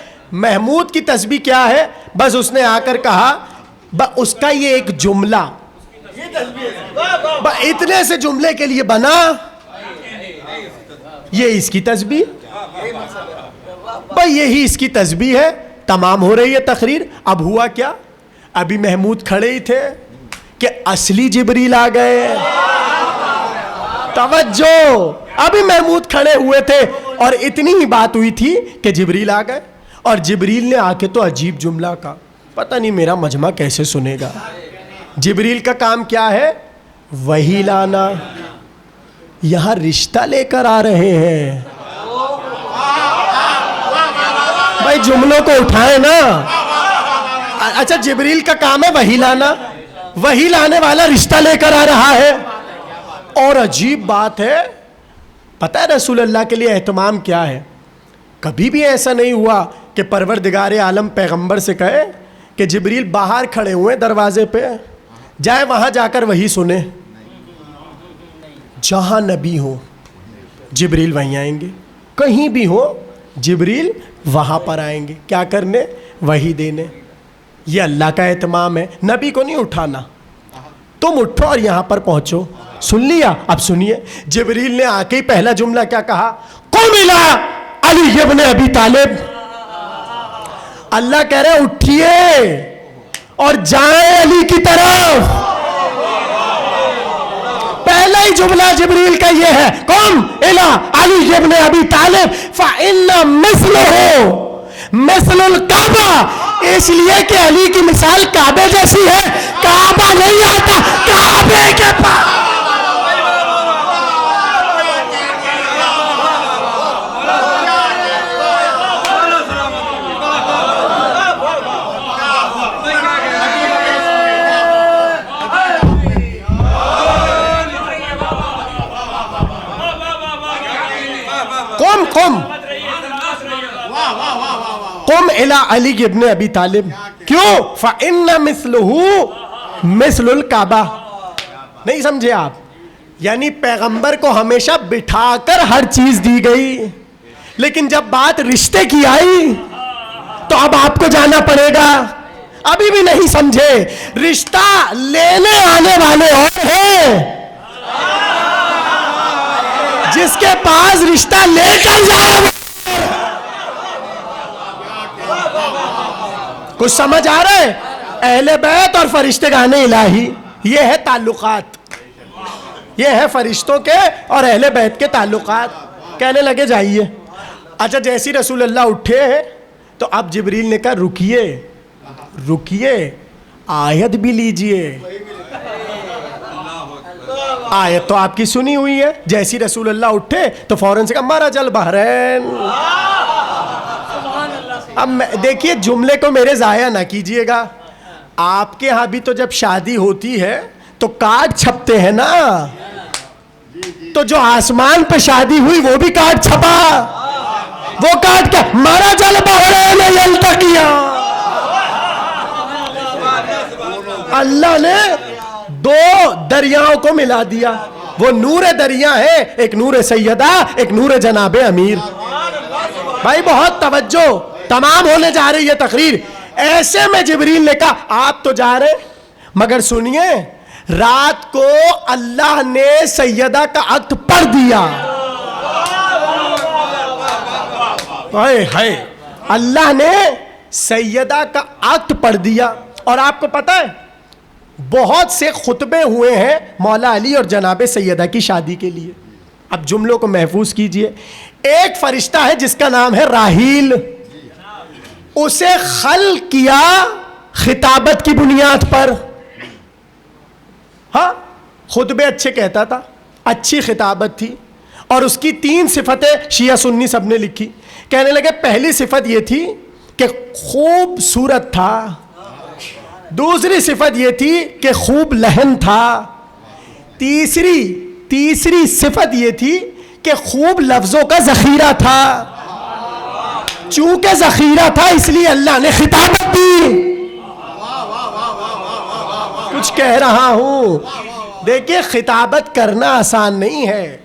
محمود کی تسبیح کیا ہے؟ بس اس نے آ کر کہا، اس کا یہ ایک جملہ اتنے سے جملے کے لیے بنا، یہ اس کی تسبیح، بھائی یہی اس کی تسبیح ہے. تمام ہو رہی ہے تقریر. اب ہوا کیا؟ ابھی محمود کھڑے ہی تھے کہ اصلی جبریل آ گئے. توجہ، ابھی محمود کھڑے ہوئے تھے اور اتنی ہی بات ہوئی تھی کہ جبریل آ گئے. اور جبریل نے آ کے تو عجیب جملہ کہا، پتہ نہیں میرا مجمع کیسے سنے گا. جبریل کا کام کیا ہے؟ وحی لانا. یہاں رشتہ لے کر آ رہے ہیں. بھائی جملوں کو اٹھائیں نا. اچھا جبریل کا کام ہے وحی لانا، وحی لانے والا رشتہ لے کر آ رہا ہے. اور عجیب بات ہے، پتہ ہے رسول اللہ کے لیے اہتمام کیا ہے؟ کبھی بھی ایسا نہیں ہوا کہ پروردگار عالم پیغمبر سے کہے کہ جبریل باہر کھڑے ہوئے دروازے پہ، جائے وہاں جا کر وہی سنے. جہاں نبی ہو جبریل وہیں آئیں گے، کہیں بھی ہو جبریل وہاں پر آئیں گے. کیا کرنے؟ وحی دینے. یہ اللہ کا اہتمام ہے. نبی کو نہیں اٹھانا، تم اٹھو اور یہاں پر پہنچو. سن لیا؟ اب سنیے جبریل نے آ کے ہی پہلا جملہ کیا کہا؟ قم الی علی ابن ابی طالب. اللہ کہہ رہے اٹھیے اور جائیں علی کی طرف. پہلا ہی جملہ جبریل کا یہ ہے قم الی علی ابن ابی طالب فإن مثلہ مثل الکعبہ. اس لیے کہ علی کی مثال کعبے جیسی ہے. کعبہ نہیں آتا کعبے کے پاس. قم الی علی ابن ابی طالب. کیوں؟ فإن مثلہ مثل الکعبہ. نہیں سمجھے آپ؟ یعنی پیغمبر کو ہمیشہ بٹھا کر ہر چیز دی گئی، لیکن جب بات رشتے کی آئی تو اب آپ کو جانا پڑے گا. ابھی بھی نہیں سمجھے. رشتہ لینے آنے والے اور ہیں، جس کے پاس رشتہ لے کر جائے. کچھ سمجھ آ رہا ہے؟ اہل بیت اور فرشتگان الہی، یہ ہے تعلقات، یہ ہے فرشتوں کے اور اہل بیت کے تعلقات. کہنے لگے جائیے. اچھا جیسی رسول اللہ اٹھے ہیں تو اب جبریل نے کہا رکیے رکیے آیت بھی لیجئے. آیت تو آپ کی سنی ہوئی ہے. جیسی رسول اللہ اٹھے تو فوراً سے کہا مرج البحرین. اب دیکھیے جملے کو میرے ضائع نہ کیجئے گا. آپ کے ہاں بھی تو جب شادی ہوتی ہے تو کارڈ چھپتے ہیں نا. تو جو آسمان پہ شادی ہوئی وہ بھی کارڈ چھپا. وہ کارڈ کیا؟ مرج البحرین یلتقیان. اللہ نے دو دریاؤں کو ملا دیا. وہ نور دریا ہے، ایک نور سیدہ ایک نور جناب امیر. بھائی بہت توجہ، تمام ہونے جا رہی ہے تقریر. ایسے میں جبریل نے کہا آپ تو جا رہے، مگر سنیے رات کو اللہ نے سیدہ کا عقد پڑھ دیا. اللہ نے سیدہ کا عقد پڑھ دیا. اور آپ کو پتہ ہے بہت سے خطبے ہوئے ہیں مولا علی اور جناب سیدہ کی شادی کے لیے. اب جملوں کو محفوظ کیجئے. ایک فرشتہ ہے جس کا نام ہے راہیل. اسے خلق کیا خطابت کی بنیاد پر. ہاں خطبے اچھے کہتا تھا، اچھی خطابت تھی. اور اس کی 3 صفتیں شیعہ سنی سب نے لکھی. کہنے لگے پہلی صفت یہ تھی کہ خوبصورت تھا. دوسری صفت یہ تھی کہ خوب لہن تھا. تیسری صفت یہ تھی کہ خوب لفظوں کا ذخیرہ تھا. چونکہ ذخیرہ تھا اس لیے اللہ نے خطابت دی. کچھ کہہ رہا ہوں. دیکھیے خطابت کرنا آسان نہیں ہے.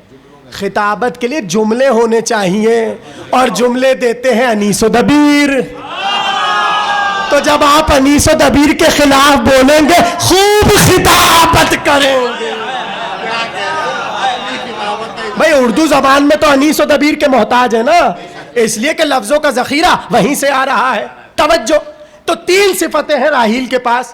خطابت کے لیے جملے ہونے چاہیے اور جملے دیتے ہیں انیس و دبیر. تو جب آپ انیس و دبیر کے خلاف بولیں گے خوب خطابت کریں گے. بھئی اردو زبان میں تو انیس و دبیر کے محتاج ہے نا، اس لیے کہ لفظوں کا ذخیرہ وہیں سے آ رہا ہے. توجہ. تو 3 صفتیں ہیں راہیل کے پاس.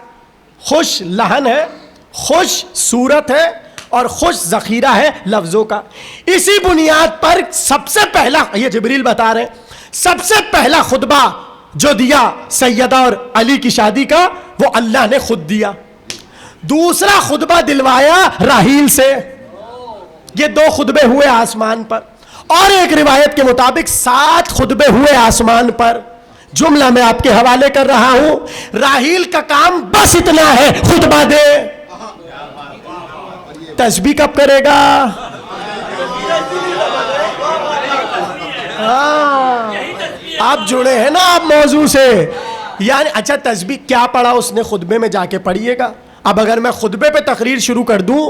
خوش لہن ہے، خوش صورت ہے اور خوش ذخیرہ ہے لفظوں کا. اسی بنیاد پر سب سے پہلا، یہ جبریل بتا رہے ہیں، سب سے پہلا خطبہ جو دیا سیدہ اور علی کی شادی کا وہ اللہ نے خود دیا. دوسرا خطبہ دلوایا راہیل سے. یہ 2 خطبے ہوئے آسمان پر. اور ایک روایت کے مطابق 7 خطبے ہوئے آسمان پر. جملہ میں آپ کے حوالے کر رہا ہوں. راہیل کا کام بس اتنا ہے خطبہ دے. تسبیح کب کرے گا؟ آپ جڑے ہیں نا آپ موضوع سے. یعنی اچھا تسبیح کیا پڑھا اس نے خطبے میں جا کے پڑھیے گا. اب اگر میں خطبے پہ تقریر شروع کر دوں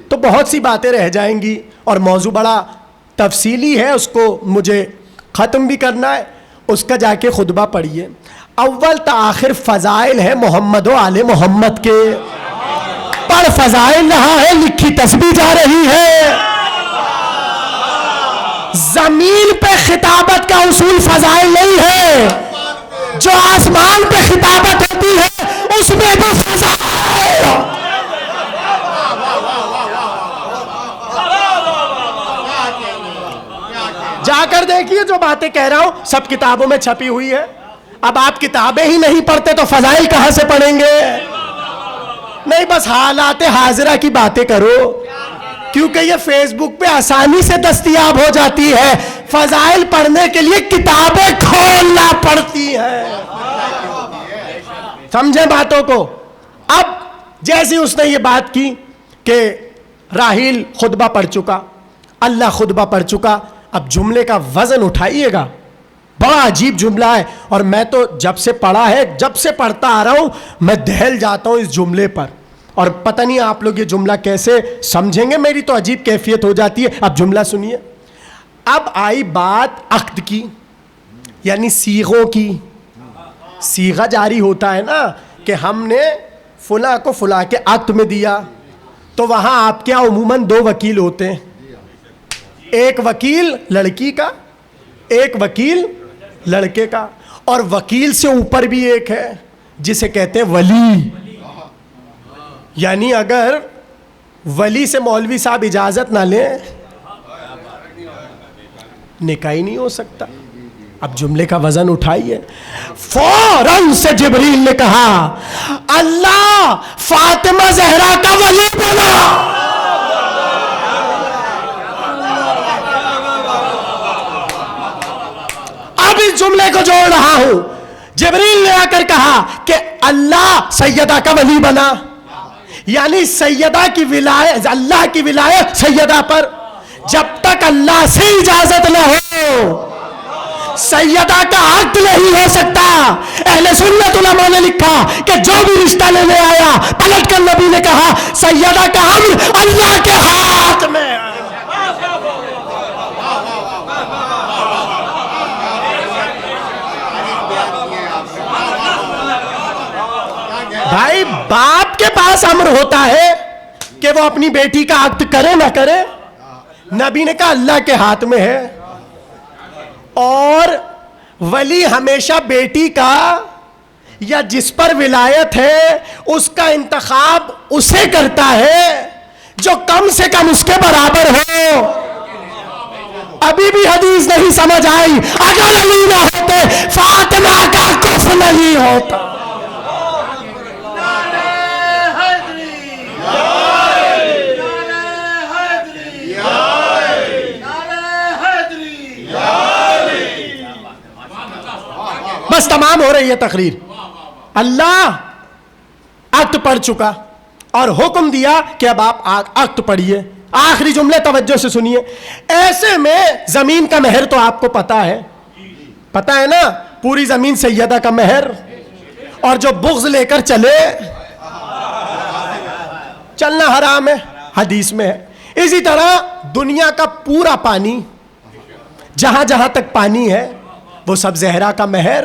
تو بہت سی باتیں رہ جائیں گی اور موضوع بڑا تفصیلی ہے، اس کو مجھے ختم بھی کرنا ہے. اس کا جا کے خطبہ پڑھیے. اول تا آخر فضائل ہے محمد و آل محمد کے. پر فضائل رہا ہے، لکھی تسبیح جا رہی ہے. زمین پہ خطابت کا اصول فضائل نہیں ہے، جو آسمان پہ خطابت ہوتی ہے اس میں بھی فضائل۔ جا کر دیکھیے جو باتیں کہہ رہا ہوں سب کتابوں میں چھپی ہوئی ہے۔ اب آپ کتابیں ہی نہیں پڑھتے تو فضائل کہاں سے پڑھیں گے؟ نہیں، بس حالات حاضرہ کی باتیں کرو، کیونکہ یہ فیس بک پہ آسانی سے دستیاب ہو جاتی ہے۔ فضائل پڑھنے کے لیے کتابیں کھولنا پڑتی ہیں۔ سمجھیں باتوں کو۔ اب جیسے اس نے یہ بات کی کہ راحیل خطبہ پڑھ چکا، اللہ خطبہ پڑھ چکا، اب جملے کا وزن اٹھائیے گا، بڑا عجیب جملہ ہے، اور میں تو جب سے پڑھا ہے، جب سے پڑھتا آ رہا ہوں میں دہل جاتا ہوں اس جملے پر، اور پتہ نہیں آپ لوگ یہ جملہ کیسے سمجھیں گے، میری تو عجیب کیفیت ہو جاتی ہے۔ اب جملہ سنیے۔ اب آئی بات عقد کی، یعنی صیغوں کی۔ صیغہ جاری ہوتا ہے نا کہ ہم نے فلاں کو فلاں کے عقد میں دیا، تو وہاں آپ کے یہاں عموماً 2 وکیل ہوتے ہیں، ایک وکیل لڑکی کا، ایک وکیل لڑکے کا، اور وکیل سے اوپر بھی ایک ہے جسے کہتے ہیں ولی۔ یعنی اگر ولی سے مولوی صاحب اجازت نہ لیں نکاح ہی نہیں ہو سکتا۔ اب جملے کا وزن اٹھائیے۔ فوراً سے جبریل نے کہا اللہ فاطمہ زہرا کا ولی بنا۔ اب اس جملے کو جوڑ رہا ہوں۔ جبریل نے آ کر کہا کہ اللہ سیدہ کا ولی بنا، یعنی سیدہ کی ولایت، اللہ کی ولایت سیدہ پر۔ جب تک اللہ سے اجازت نہ ہو سیدہ کا عقد نہیں ہو سکتا۔ اہل سنت علماء نے لکھا کہ جو بھی رشتہ لینے آیا پلٹ کر نبی نے کہا سیدہ کا امر اللہ کے ہاتھ میں۔ بھائی باپ کے پاس امر ہوتا ہے کہ وہ اپنی بیٹی کا عقد کرے نہ کرے، نبی نے کہا اللہ کے ہاتھ میں ہے۔ اور ولی ہمیشہ بیٹی کا یا جس پر ولایت ہے اس کا انتخاب اسے کرتا ہے جو کم سے کم اس کے برابر ہو۔ ابھی بھی حدیث نہیں سمجھ آئی، اگر علی نہ ہوتے فاطمہ کا کفر نہیں ہوتا۔ بس تمام ہو رہی ہے تقریر۔ اللہ عقد پڑھ چکا اور حکم دیا کہ اب آپ عقد پڑھیے۔ آخری جملے توجہ سے سنیے۔ ایسے میں زمین کا مہر تو آپ کو پتا ہے، پتا ہے نا، پوری زمین سیدہ کا مہر، اور جو بغض لے کر چلے چلنا حرام ہے، حدیث میں ہے۔ اسی طرح دنیا کا پورا پانی، جہاں جہاں تک پانی ہے وہ سب زہرا کا مہر۔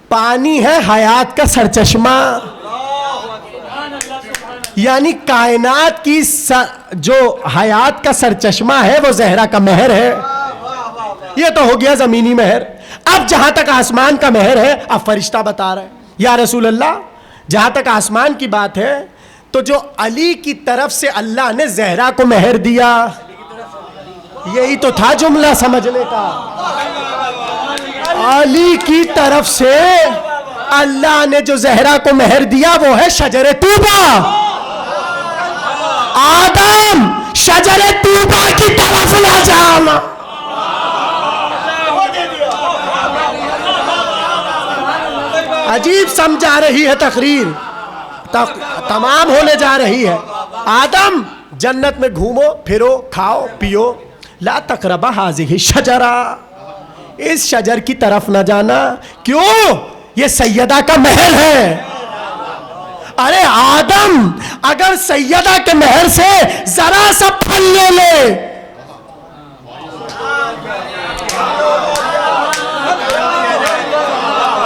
پانی ہے حیات کا سرچشمہ، یعنی کائنات کی جو حیات کا سرچشمہ ہے وہ زہرا کا مہر ہے۔ یہ تو ہو گیا زمینی مہر۔ اب جہاں تک آسمان کا مہر ہے، اب فرشتہ بتا رہا ہے یا رسول اللہ جہاں تک آسمان کی بات ہے تو جو علی کی طرف سے اللہ نے زہرا کو مہر دیا، یہی تو تھا جملہ سمجھنے کا۔ علی کی طرف سے اللہ نے جو زہرا کو مہر دیا وہ ہے شجر طوبہ۔ آدم شجر طوبہ کی طرف نہ جانا۔ عجیب سمجھا رہی ہے تقریر، تمام ہونے جا رہی ہے۔ آدم جنت میں گھومو پھرو کھاؤ پیو، لا تقربا ہذہ الشجرہ، اس شجر کی طرف نہ جانا۔ کیوں؟ یہ سیدہ کا مہر ہے۔ ارے آدم اگر سیدہ کے مہر سے ذرا سا پھل لے لے،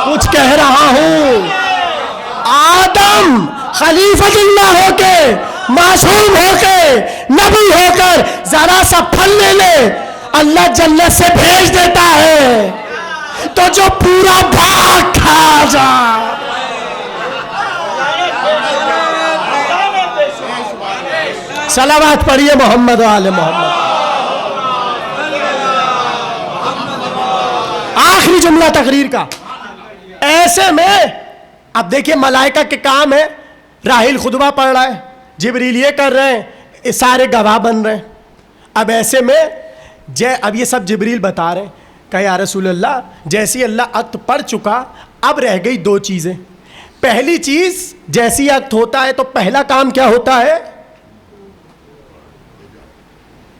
کچھ کہہ رہا ہوں، آدم خلیفۃ اللہ ہو کے، معصوم ہو کے، نبی ہو کر ذرا سا پھل لے لے، اللہ جنت سے بھیج دیتا ہے، تو جو پورا باغ کھا جا۔ صلوات پڑھیے محمد و آل محمد۔ آخری جملہ تقریر کا، ایسے میں اب دیکھیں ملائکہ کے کام ہے، راحیل خطبہ پڑھ رہا ہے، جبریل یہ کر رہے ہیں، یہ سارے گواہ بن رہے ہیں۔ اب ایسے میں اب یہ سب جبریل بتا رہے ہیں کہ یا رسول اللہ جیسی اللہ عقد پڑھ چکا، اب رہ گئی دو چیزیں۔ پہلی چیز، جیسی عقد ہوتا ہے تو پہلا کام کیا ہوتا ہے؟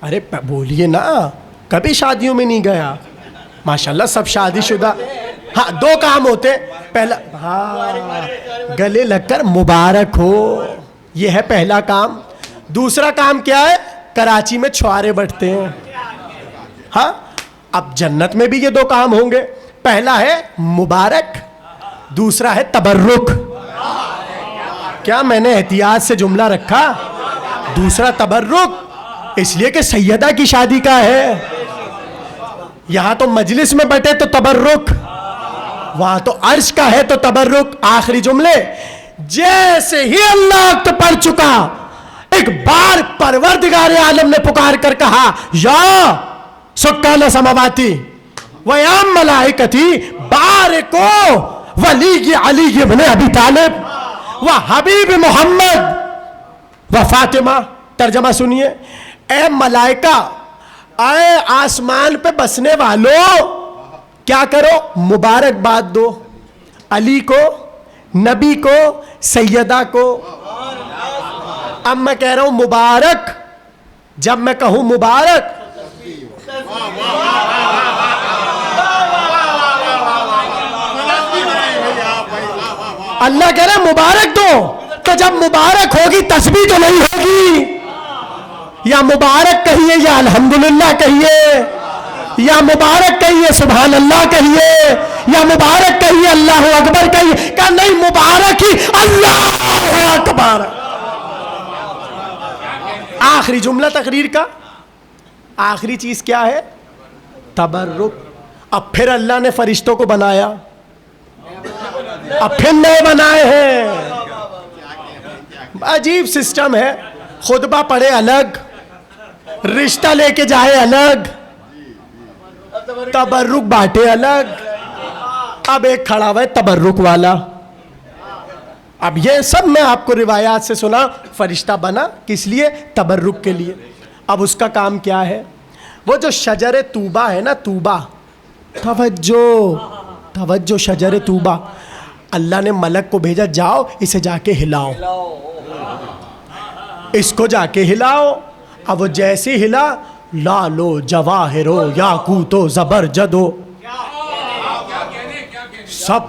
ارے بولیے نا، کبھی شادیوں میں نہیں گیا؟ ماشاءاللہ سب شادی شدہ۔ ہاں دو کام ہوتے ہیں، پہلا گلے لگ کر مبارک ہو، یہ ہے پہلا کام۔ دوسرا کام کیا ہے؟ کراچی میں چھوارے بٹتے ہیں۔ ہاں اب جنت میں بھی یہ دو کام ہوں گے، پہلا ہے مبارک، دوسرا ہے تبرک۔ کیا میں نے احتیاط سے جملہ رکھا؟ دوسرا تبرک، اس لیے کہ سیدہ کی شادی کا ہے۔ یہاں تو مجلس میں بیٹھے تو تبرک، وہاں تو عرش کا ہے تو تبرک۔ آخری جملے، جیسے ہی اللہ وقت پڑھ چکا، ایک بار پروردگار عالم نے پکار کر کہا یا سکان سماواتی و یا ملائکتی بارکو ولی علی ابن ابی طالب و حبیب محمد و فاطمہ۔ ترجمہ سنیے، اے ملائکہ، اے آسمان پہ بسنے والوں، کیا کرو؟ مبارکباد دو علی کو، نبی کو، سیدہ کو۔ اب میں کہہ رہا ہوں مبارک، جب میں کہوں مبارک، اللہ کہہ رہا ہے مبارک دو، تو جب مبارک ہوگی تسبیح تو نہیں ہوگی؟ یا مبارک کہیے یا الحمدللہ کہیے، یا مبارک کہیے سبحان اللہ کہیے، یا مبارک کہیے اللہ اکبر کہیے؟ کہ نہیں، مبارک ہی اللہ اکبر۔ آخری جملہ تقریر کا، آخری چیز کیا ہے؟ تبرک۔ اب پھر اللہ نے فرشتوں کو بنایا، اب پھر نئے بنائے ہیں۔ عجیب سسٹم ہے، خطبہ پڑھے الگ، رشتہ لے کے جائے الگ، تبرک بانٹے الگ۔ اب ایک کھڑا ہوا ہے تبرک والا۔ اب یہ سب میں آپ کو روایات سے سنا، فرشتہ بنا کس لیے؟ تبرک کے لیے۔ اب اس کا کام کیا ہے؟ وہ جو شجر طوبہ ہے نا، طوبہ، توجہ شجر طوبہ، اللہ نے ملک کو بھیجا، جاؤ اسے جا کے ہلاؤ، اس کو جا کے ہلاؤ۔ اب وہ جیسے ہلا، لالو جواہرو یاقوتو زبرجدو، سب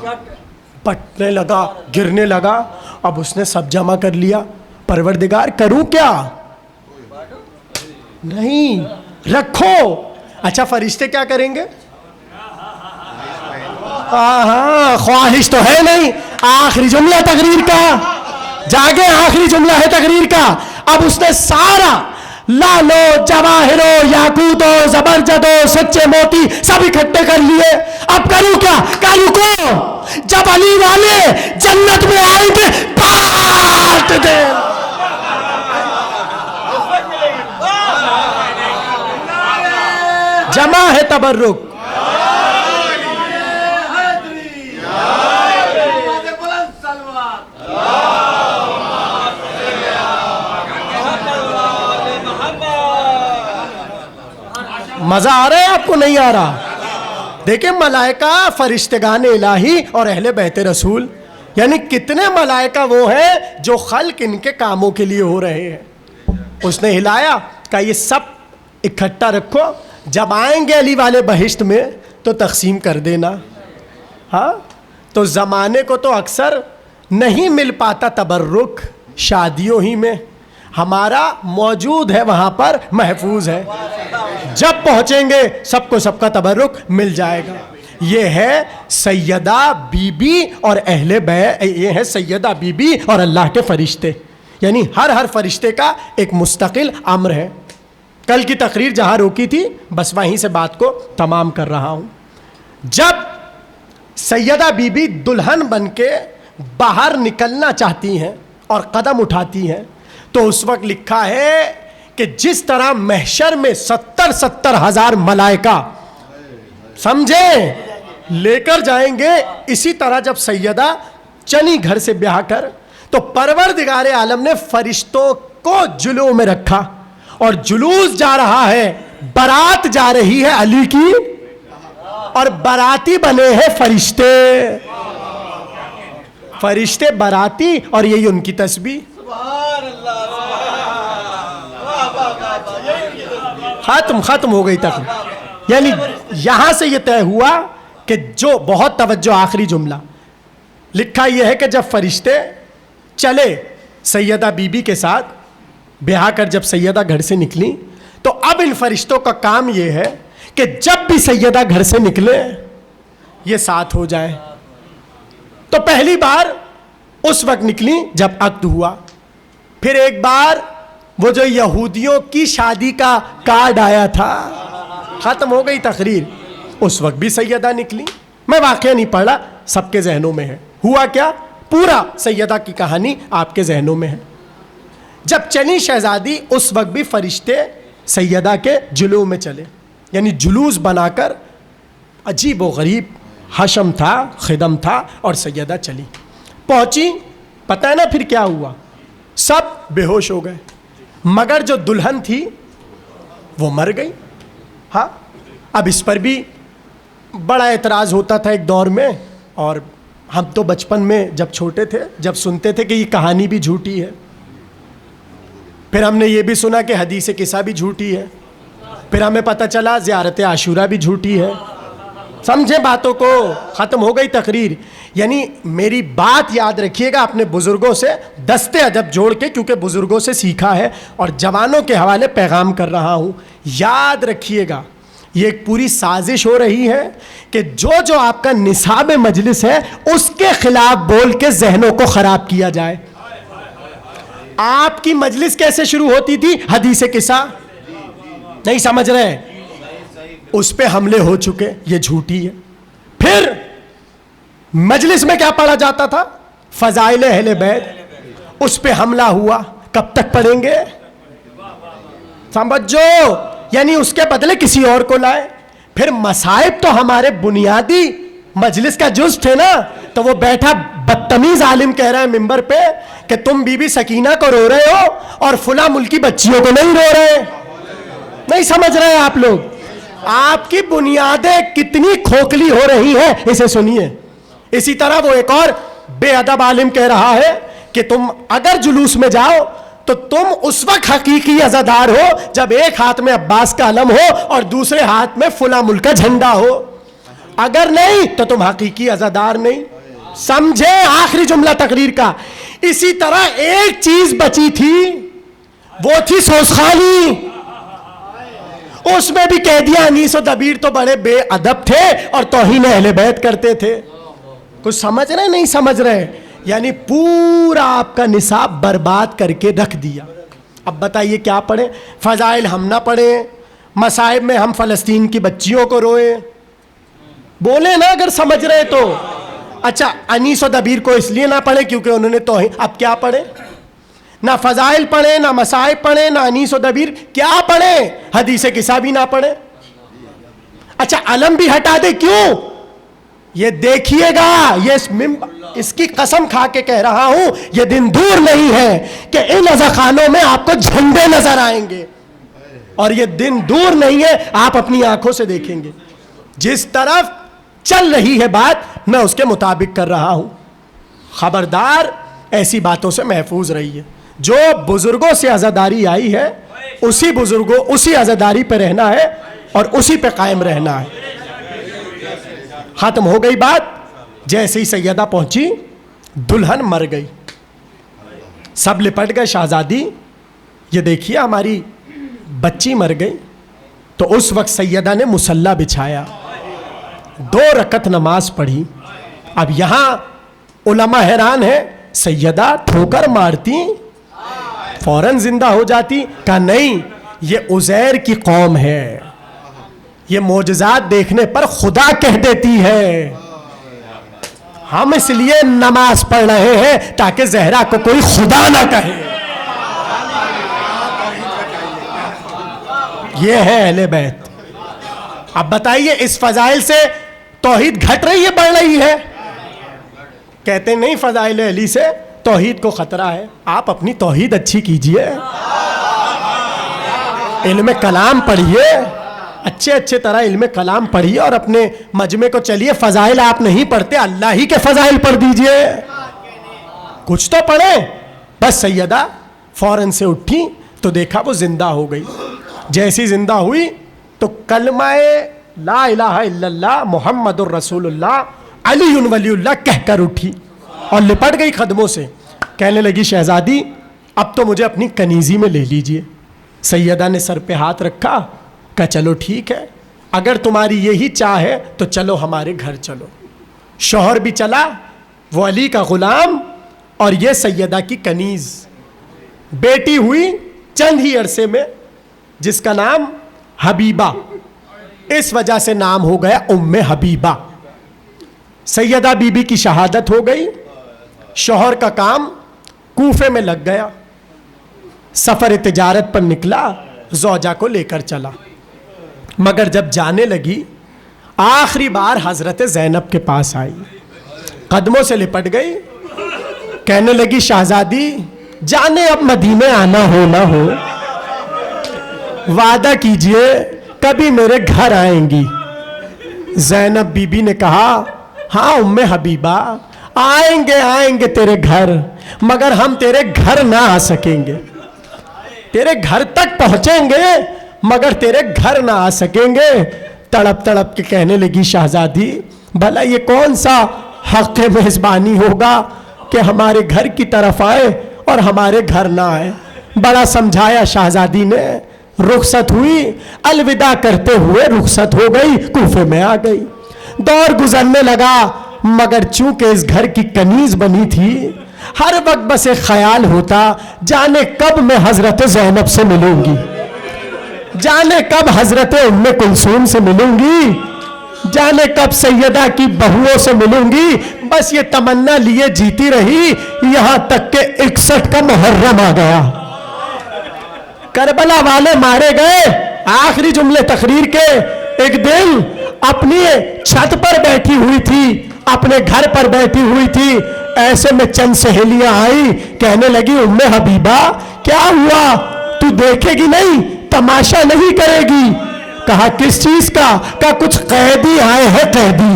پٹنے لگا، گرنے لگا۔ اب اس نے سب جمع کر لیا، پروردگار کروں کیا؟ نہیں، رکھو۔ اچھا فرشتے کیا کریں گے؟ ہاں خواہش تو ہے نہیں۔ آخری جملہ تقریر کا، جاگے، آخری جملہ ہے تقریر کا۔ اب اس نے سارا لالو جواہرو یاقوتو زبرجدو سچے موتی سب اکٹھے کر لیے۔ اب کروں کیا؟ کہ رکو، جب علی والے جنت میں آئیں گے بانٹ دے۔ جمع ہے تبرک۔ مزہ آ رہا ہے آپ کو؟ نہیں آ رہا؟ دیکھیں ملائکہ، فرشتگان الہی اور اہل بیت رسول، یعنی کتنے ملائکہ وہ ہیں جو خلق ان کے کاموں کے لیے ہو رہے ہیں۔ اس نے ہلایا کہ یہ سب اکٹھا رکھو، جب آئیں گے علی والے بہشت میں تو تقسیم کر دینا۔ ہاں تو زمانے کو تو اکثر نہیں مل پاتا تبرک، شادیوں ہی میں ہمارا موجود ہے، وہاں پر محفوظ ہے، جب پہنچیں گے سب کو سب کا تبرک مل جائے گا۔ یہ ہے سیدہ بی بی اور اہل بیت، یہ ہے سیدہ بی بی اور اللہ کے فرشتے، یعنی ہر فرشتے کا ایک مستقل امر ہے. کل کی تقریر جہاں روکی تھی بس وہیں سے بات کو تمام کر رہا ہوں. جب سیدہ بی بی دلہن بن کے باہر نکلنا چاہتی ہیں اور قدم اٹھاتی ہیں تو اس وقت لکھا ہے کہ جس طرح محشر میں 70,000 ملائکہ سمجھیں لے کر جائیں گے، اسی طرح جب سیدہ چلی گھر سے بیاہ کر تو پروردگار عالم نے فرشتوں کو جلوہ میں رکھا اور جلوس جا رہا ہے، بارات جا رہی ہے علی کی اور باراتی بنے ہیں فرشتے باراتی اور یہی ان کی تسبیح. ختم ہو گئی تقریر. یعنی یہاں سے یہ طے ہوا کہ جو بہت توجہ آخری جملہ لکھا یہ ہے کہ جب فرشتے چلے سیدہ بی بی کے ساتھ بیاہ کر، جب سیدہ گھر سے نکلی تو اب ان فرشتوں کا کام یہ ہے کہ جب بھی سیدہ گھر سے نکلے یہ ساتھ ہو جائے. تو پہلی بار اس وقت نکلی جب عقد ہوا، پھر ایک بار وہ جو یہودیوں کی شادی کا کارڈ آیا تھا، ختم ہو گئی تقریر، اس وقت بھی سیدہ نکلی. میں واقعہ نہیں پڑھا، سب کے ذہنوں میں ہے. ہوا کیا؟ پورا سیدہ کی کہانی آپ کے ذہنوں میں ہے. جب چلی شہزادی اس وقت بھی فرشتے سیدہ کے جلوہ میں چلے، یعنی جلوس بنا کر. عجیب و غریب حشم تھا، خدم تھا اور سیدہ چلی پہنچی. پتہ ہے نا پھر کیا ہوا؟ سب بے ہوش ہو گئے مگر جو دلہن تھی وہ مر گئی. ہاں اب اس پر بھی بڑا اعتراض ہوتا تھا ایک دور میں، اور ہم تو بچپن میں جب چھوٹے تھے جب سنتے تھے کہ یہ کہانی بھی جھوٹی ہے، پھر ہم نے یہ بھی سنا کہ حدیث قصہ بھی جھوٹی ہے، پھر ہمیں پتہ چلا زیارت عاشورہ بھی جھوٹی ہے. سمجھیں باتوں کو. ختم ہو گئی تقریر. یعنی میری بات یاد رکھیے گا اپنے بزرگوں سے دستے ادب جوڑ کے، کیونکہ بزرگوں سے سیکھا ہے اور جوانوں کے حوالے پیغام کر رہا ہوں. یاد رکھیے گا یہ ایک پوری سازش ہو رہی ہے کہ جو آپ کا نصاب مجلس ہے اس کے خلاف بول کے ذہنوں کو خراب کیا جائے. آپ کی مجلس کیسے شروع ہوتی تھی؟ حدیث قصہ. نہیں سمجھ رہے؟ اس پہ حملے ہو چکے، یہ جھوٹی ہے. پھر مجلس میں کیا پڑھا جاتا تھا؟ فضائل اہل بیت. اس پہ حملہ ہوا. کب تک پڑھیں گے؟ سمجھو. یعنی اس کے بدلے کسی اور کو لائے. پھر مصائب تو ہمارے بنیادی مجلس کا جز تھے نا. تو وہ بیٹھا بدتمیز عالم کہہ رہا ہے ممبر پہ کہ تم بی بی سکینہ کو رو رہے ہو اور فلاں ملکی بچیوں کو نہیں رو رہے. نہیں سمجھ رہے آپ لوگ؟ آپ کی بنیادیں کتنی کھوکھلی ہو رہی ہیں اسے سنیے. اسی طرح وہ ایک اور بے ادب عالم کہہ رہا ہے کہ تم اگر جلوس میں جاؤ تو تم اس وقت حقیقی عزادار ہو جب ایک ہاتھ میں عباس کا علم ہو اور دوسرے ہاتھ میں فلاں ملک کا جھنڈا ہو. اگر نہیں تو تم حقیقی عزادار نہیں. سمجھے آخری جملہ تقریر کا. اسی طرح ایک چیز بچی تھی، وہ تھی سوسخانی. اس میں بھی کہہ دیا انیس و دبیر تو بڑے بے ادب تھے اور توہین اہل بیت کرتے تھے. کچھ سمجھ رہے نہیں سمجھ رہے؟ یعنی پورا آپ کا نصاب برباد کر کے رکھ دیا. اب بتائیے کیا پڑھیں؟ فضائل ہم نہ پڑھیں، مصائب میں ہم فلسطین کی بچیوں کو روئیں. بولے نا اگر سمجھ رہے تو. اچھا انیس و دبیر کو اس لیے نہ پڑھیں کیونکہ انہوں نے توہین. اب کیا پڑھیں؟ نہ فضائل پڑھیں، نہ مصائب پڑھیں، نہ انیس و دبیر. کیا پڑھیں؟ حدیث قصہ بھی نہ پڑھیں. اچھا علم بھی ہٹا دے. کیوں؟ یہ دیکھیے گا، یہ اس کی قسم کھا کے کہہ رہا ہوں، یہ دن دور نہیں ہے کہ ان عزاخانوں میں آپ کو جھنڈے نظر آئیں گے. اور یہ دن دور نہیں ہے، آپ اپنی آنکھوں سے دیکھیں گے. جس طرف چل رہی ہے بات میں اس کے مطابق کر رہا ہوں. خبردار ایسی باتوں سے محفوظ رہیے. جو بزرگوں سے عزاداری آئی ہے اسی عزاداری پہ رہنا ہے اور اسی پہ قائم رہنا ہے. ختم ہو گئی بات. جیسے ہی سیدہ پہنچی دلہن مر گئی، سب لپٹ گئے. شہزادی یہ دیکھیے ہماری بچی مر گئی. تو اس وقت سیدہ نے مصلی بچھایا، 2 رکعت نماز پڑھی. اب یہاں علماء حیران ہیں، سیدہ ٹھوکر مارتی فوراً زندہ ہو جاتی. کہا نہیں، یہ عزیر کی قوم ہے، یہ معجزات دیکھنے پر خدا کہہ دیتی ہے. ہم اس لیے نماز پڑھ رہے ہیں تاکہ زہرا کو کوئی خدا نہ کہے. یہ ہے اہل بیت. اب بتائیے اس فضائل سے توحید گھٹ رہی ہے بڑھ رہی ہے؟ کہتے نہیں فضائل علی سے توحید کو خطرہ ہے. آپ اپنی توحید اچھی کیجئے، علم کلام پڑھیے، اچھے طرح علم کلام پڑھیے اور اپنے مجمع کو چلیے. فضائل آپ نہیں پڑھتے، اللہ ہی کے فضائل پڑھ دیجئے، کچھ تو پڑھیں. بس سیدہ فوراً سے اٹھی تو دیکھا وہ زندہ ہو گئی. جیسی زندہ ہوئی تو کلمہ لا الہ الا اللہ محمد الرسول اللہ علی ولی اللہ کہہ کر اٹھی اور لپٹ گئی قدموں سے. کہنے لگی شہزادی اب تو مجھے اپنی کنیزی میں لے لیجئے. سیدہ نے سر پہ ہاتھ رکھا، کہا چلو ٹھیک ہے، اگر تمہاری یہی چاہ ہے تو چلو ہمارے گھر چلو. شوہر بھی چلا، وہ علی کا غلام اور یہ سیدہ کی کنیز. بیٹی ہوئی چند ہی عرصے میں جس کا نام حبیبہ، اس وجہ سے نام ہو گیا ام حبیبہ. سیدہ بی بی کی شہادت ہو گئی. شوہر کا کام کوفے میں لگ گیا، سفر تجارت پر نکلا، زوجہ کو لے کر چلا. مگر جب جانے لگی آخری بار حضرت زینب کے پاس آئی، قدموں سے لپٹ گئی. کہنے لگی شہزادی جانے اب مدینے آنا ہو نہ ہو، وعدہ کیجئے کبھی میرے گھر آئیں گی. زینب بی بی نے کہا ہاں ام حبیبہ آئیں گے تیرے گھر، مگر ہم تیرے گھر نہ آ سکیں گے. تیرے گھر تک پہنچیں گے مگر تیرے گھر نہ آ سکیں گے. تڑپ تڑپ کے کہنے لگی شہزادی بھلا یہ کون سا حق میزبانی ہوگا کہ ہمارے گھر کی طرف آئے اور ہمارے گھر نہ آئے. بڑا سمجھایا شہزادی نے، رخصت ہوئی، الوداع کرتے ہوئے رخصت ہو گئی، کوفے میں آ گئی. دور گزرنے لگا مگر چونکہ اس گھر کی کنیز بنی تھی، ہر وقت بس ایک خیال ہوتا جانے کب میں حضرت زینب سے ملوں گی، جانے کب حضرت ام کلثوم سے ملوں گی، جانے کب سیدہ کی بہوؤں سے ملوں گی. بس یہ تمنا لیے جیتی رہی یہاں تک کہ 61 کا محرم آ گیا. کربلا والے مارے گئے. آخری جملے تقریر کے، ایک دن اپنی چھت پر بیٹھی ہوئی تھی، اپنے گھر پر بیٹھی ہوئی تھی، ایسے میں چند سہیلیاں آئی، کہنے لگی ام حبیبہ کیا ہوا، تو دیکھے گی نہیں، تماشا نہیں کرے گی. کہا کس چیز کا؟ کہا کچھ قیدی آئے ہیں قیدی.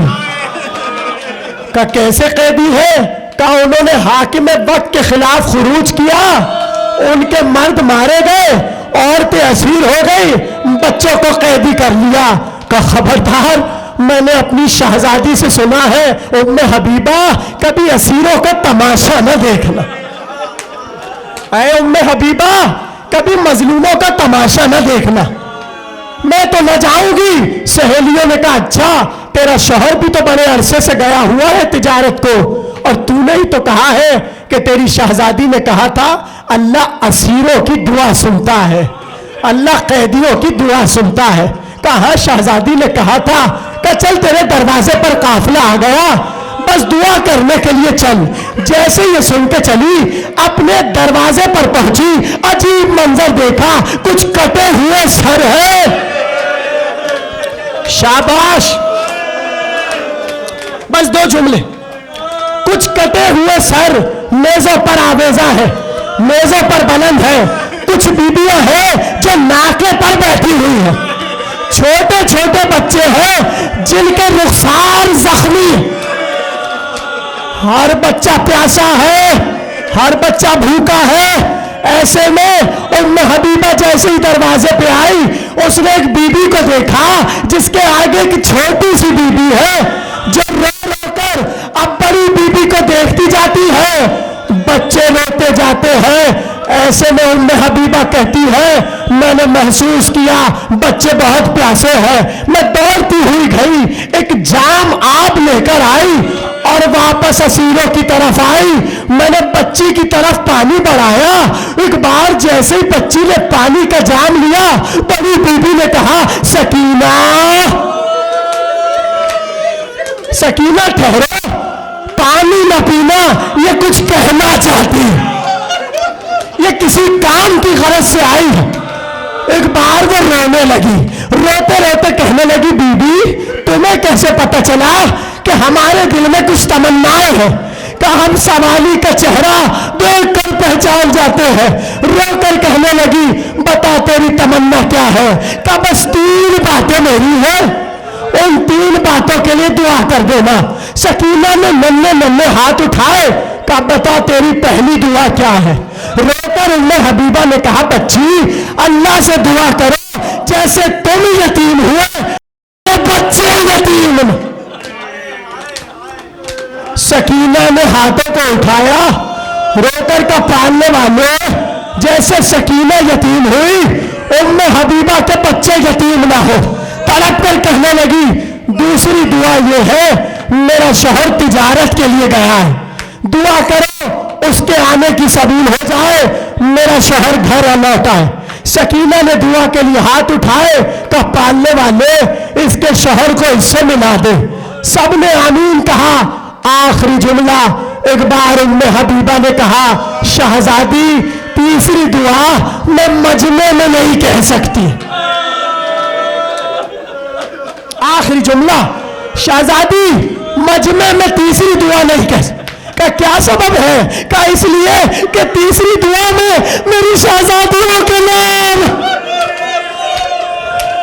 کہا کیسے قیدی ہے؟ کہا انہوں نے حاکم وقت کے خلاف خروج کیا، ان کے مرد مارے گئے، عورتیں اسیر ہو گئی، بچوں کو قیدی کر لیا. کہا خبردار، میں نے اپنی شہزادی سے سنا ہے ام حبیبہ کبھی اسیروں کا تماشا نہ دیکھنا. اے ام حبیبہ کبھی مظلوموں کا تماشا نہ دیکھنا. میں تو نہ جاؤں گی. سہیلیوں نے کہا اچھا، تیرا شوہر بھی تو بڑے عرصے سے گیا ہوا ہے تجارت کو، اور تو نے ہی تو کہا ہے کہ تیری شہزادی نے کہا تھا اللہ اسیروں کی دعا سنتا ہے، اللہ قیدیوں کی دعا سنتا ہے. کہا شہزادی نے کہا تھا کہ چل تیرے دروازے پر قافلہ آ گیا، بس دعا کرنے کے لیے چل. جیسے یہ سن کے چلی اپنے دروازے پر پہنچی، عجیب منظر دیکھا، کچھ کٹے ہوئے سر ہے. شاباش، بس 2 جملے. کچھ کٹے ہوئے سر میزوں پر آویزہ ہے، میزوں پر بلند ہے. کچھ بیویاں ہیں جو ناکے پر بیٹھی ہوئی ہیں، چھوٹے چھوٹے بچے ہیں جن کے رخسار زخمی، ہر بچہ پیاسا ہے، ہر بچہ بھوکا ہے. ایسے میں ام حبیبہ جیسے ہی دروازے پہ آئی، اس نے ایک بی بی کو دیکھا جس کے آگے کی چھوٹی سی بی بی ہے جو رو رو کر اب بڑی بی بی کو دیکھتی جاتی ہے، بچے روتے جاتے ہیں. ایسے میں ام حبیبہ کہتی ہے میں نے محسوس کیا بچے بہت پیاسے ہیں. میں دوڑتی ہوئی گئی، ایک جام آب لے کر آئی اور واپس اسیروں کی طرف آئی. میں نے بچی کی طرف پانی بڑھایا، ایک بار جیسے ہی بچی نے پانی کا جام لیا، بڑی بیوی نے کہا سکینہ سکینہ ٹھہرو، پانی نہ پینا، یہ کچھ کہنا چاہتی ہے، یہ کسی کام کی غرض سے آئی ہے۔ ایک بار وہ رونے لگی، روتے روتے کہنے لگی بی بی تمہیں کیسے پتا چلا کہ ہمارے دل میں کچھ تمنائیں ہیں؟ کہ ہم سوالی کا چہرہ دیکھ کر پہچان جاتے ہیں۔ رو کر کہنے لگی بتا تیری تمنا کیا ہے؟ کہ بس 3 باتیں میری ہیں، ان 3 باتوں کے لیے دعا کر دینا۔ سکینہ نے ننھے ہاتھ اٹھائے، کہ بتا تیری پہلی دعا کیا ہے؟ رو کر ام حبیبہ نے کہا بچی اللہ سے دعا کرو جیسے تم یتیم ہوئے بچے یتیم۔ سکینہ نے ہاتھوں کو اٹھایا، رو کر کا پالنے والے جیسے سکینہ یتیم ہوئی ام حبیبہ کے بچے یتیم نہ ہو۔ تڑپ کر کہنے لگی دوسری دعا یہ ہے میرا شوہر تجارت کے لیے گیا ہے، دعا کرو اس کے آنے کی سبیل ہو جائے، میرا شوہر گھر لوٹ آئے۔ سکینہ نے دعا کے لیے ہاتھ اٹھائے، کہ پالنے والے اس کے شوہر کو اس سے ملا دے۔ سب نے آمین کہا۔ آخری جملہ ایک بار ام حبیبہ نے کہا شہزادی تیسری دعا میں مجمع میں نہیں کہہ سکتی۔ آخری جملہ شہزادی مجمع میں تیسری دعا نہیں کہہ سکتی۔ کہ کیا سبب ہے؟ کہ اس لیے کہ تیسری دعا میں میری شہزادیوں کے نام۔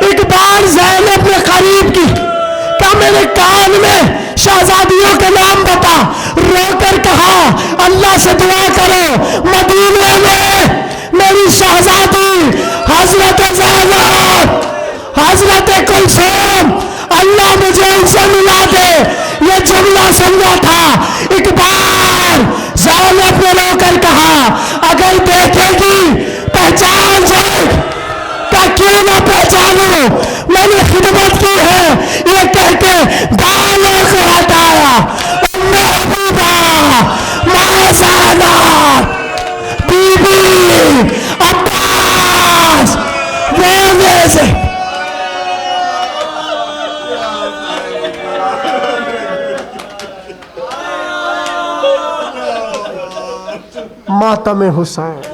ایک بار زینب نے قریب کی، کہ میرے کان میں شہزادیوں کے نام بتا۔ رو کر کہا اللہ سے دعا کرو مدینے میں میری شہزادی حضرت زینب، حضرت کلثوم، اللہ مجھے ان سے ملا دے۔ یہ جملہ سننا تھا۔ ایک بار زینب نے رو کر کہا اگر دیکھے گی پہچان جائے، کہ کیوں نہ پہچانوں، میں نے خدمت کی ہے، یہ کہہ کے بالوں کو ہٹایا۔ ام حبیبہ، ماں زینب، بی بی عباس رونے سے ماتم حسین۔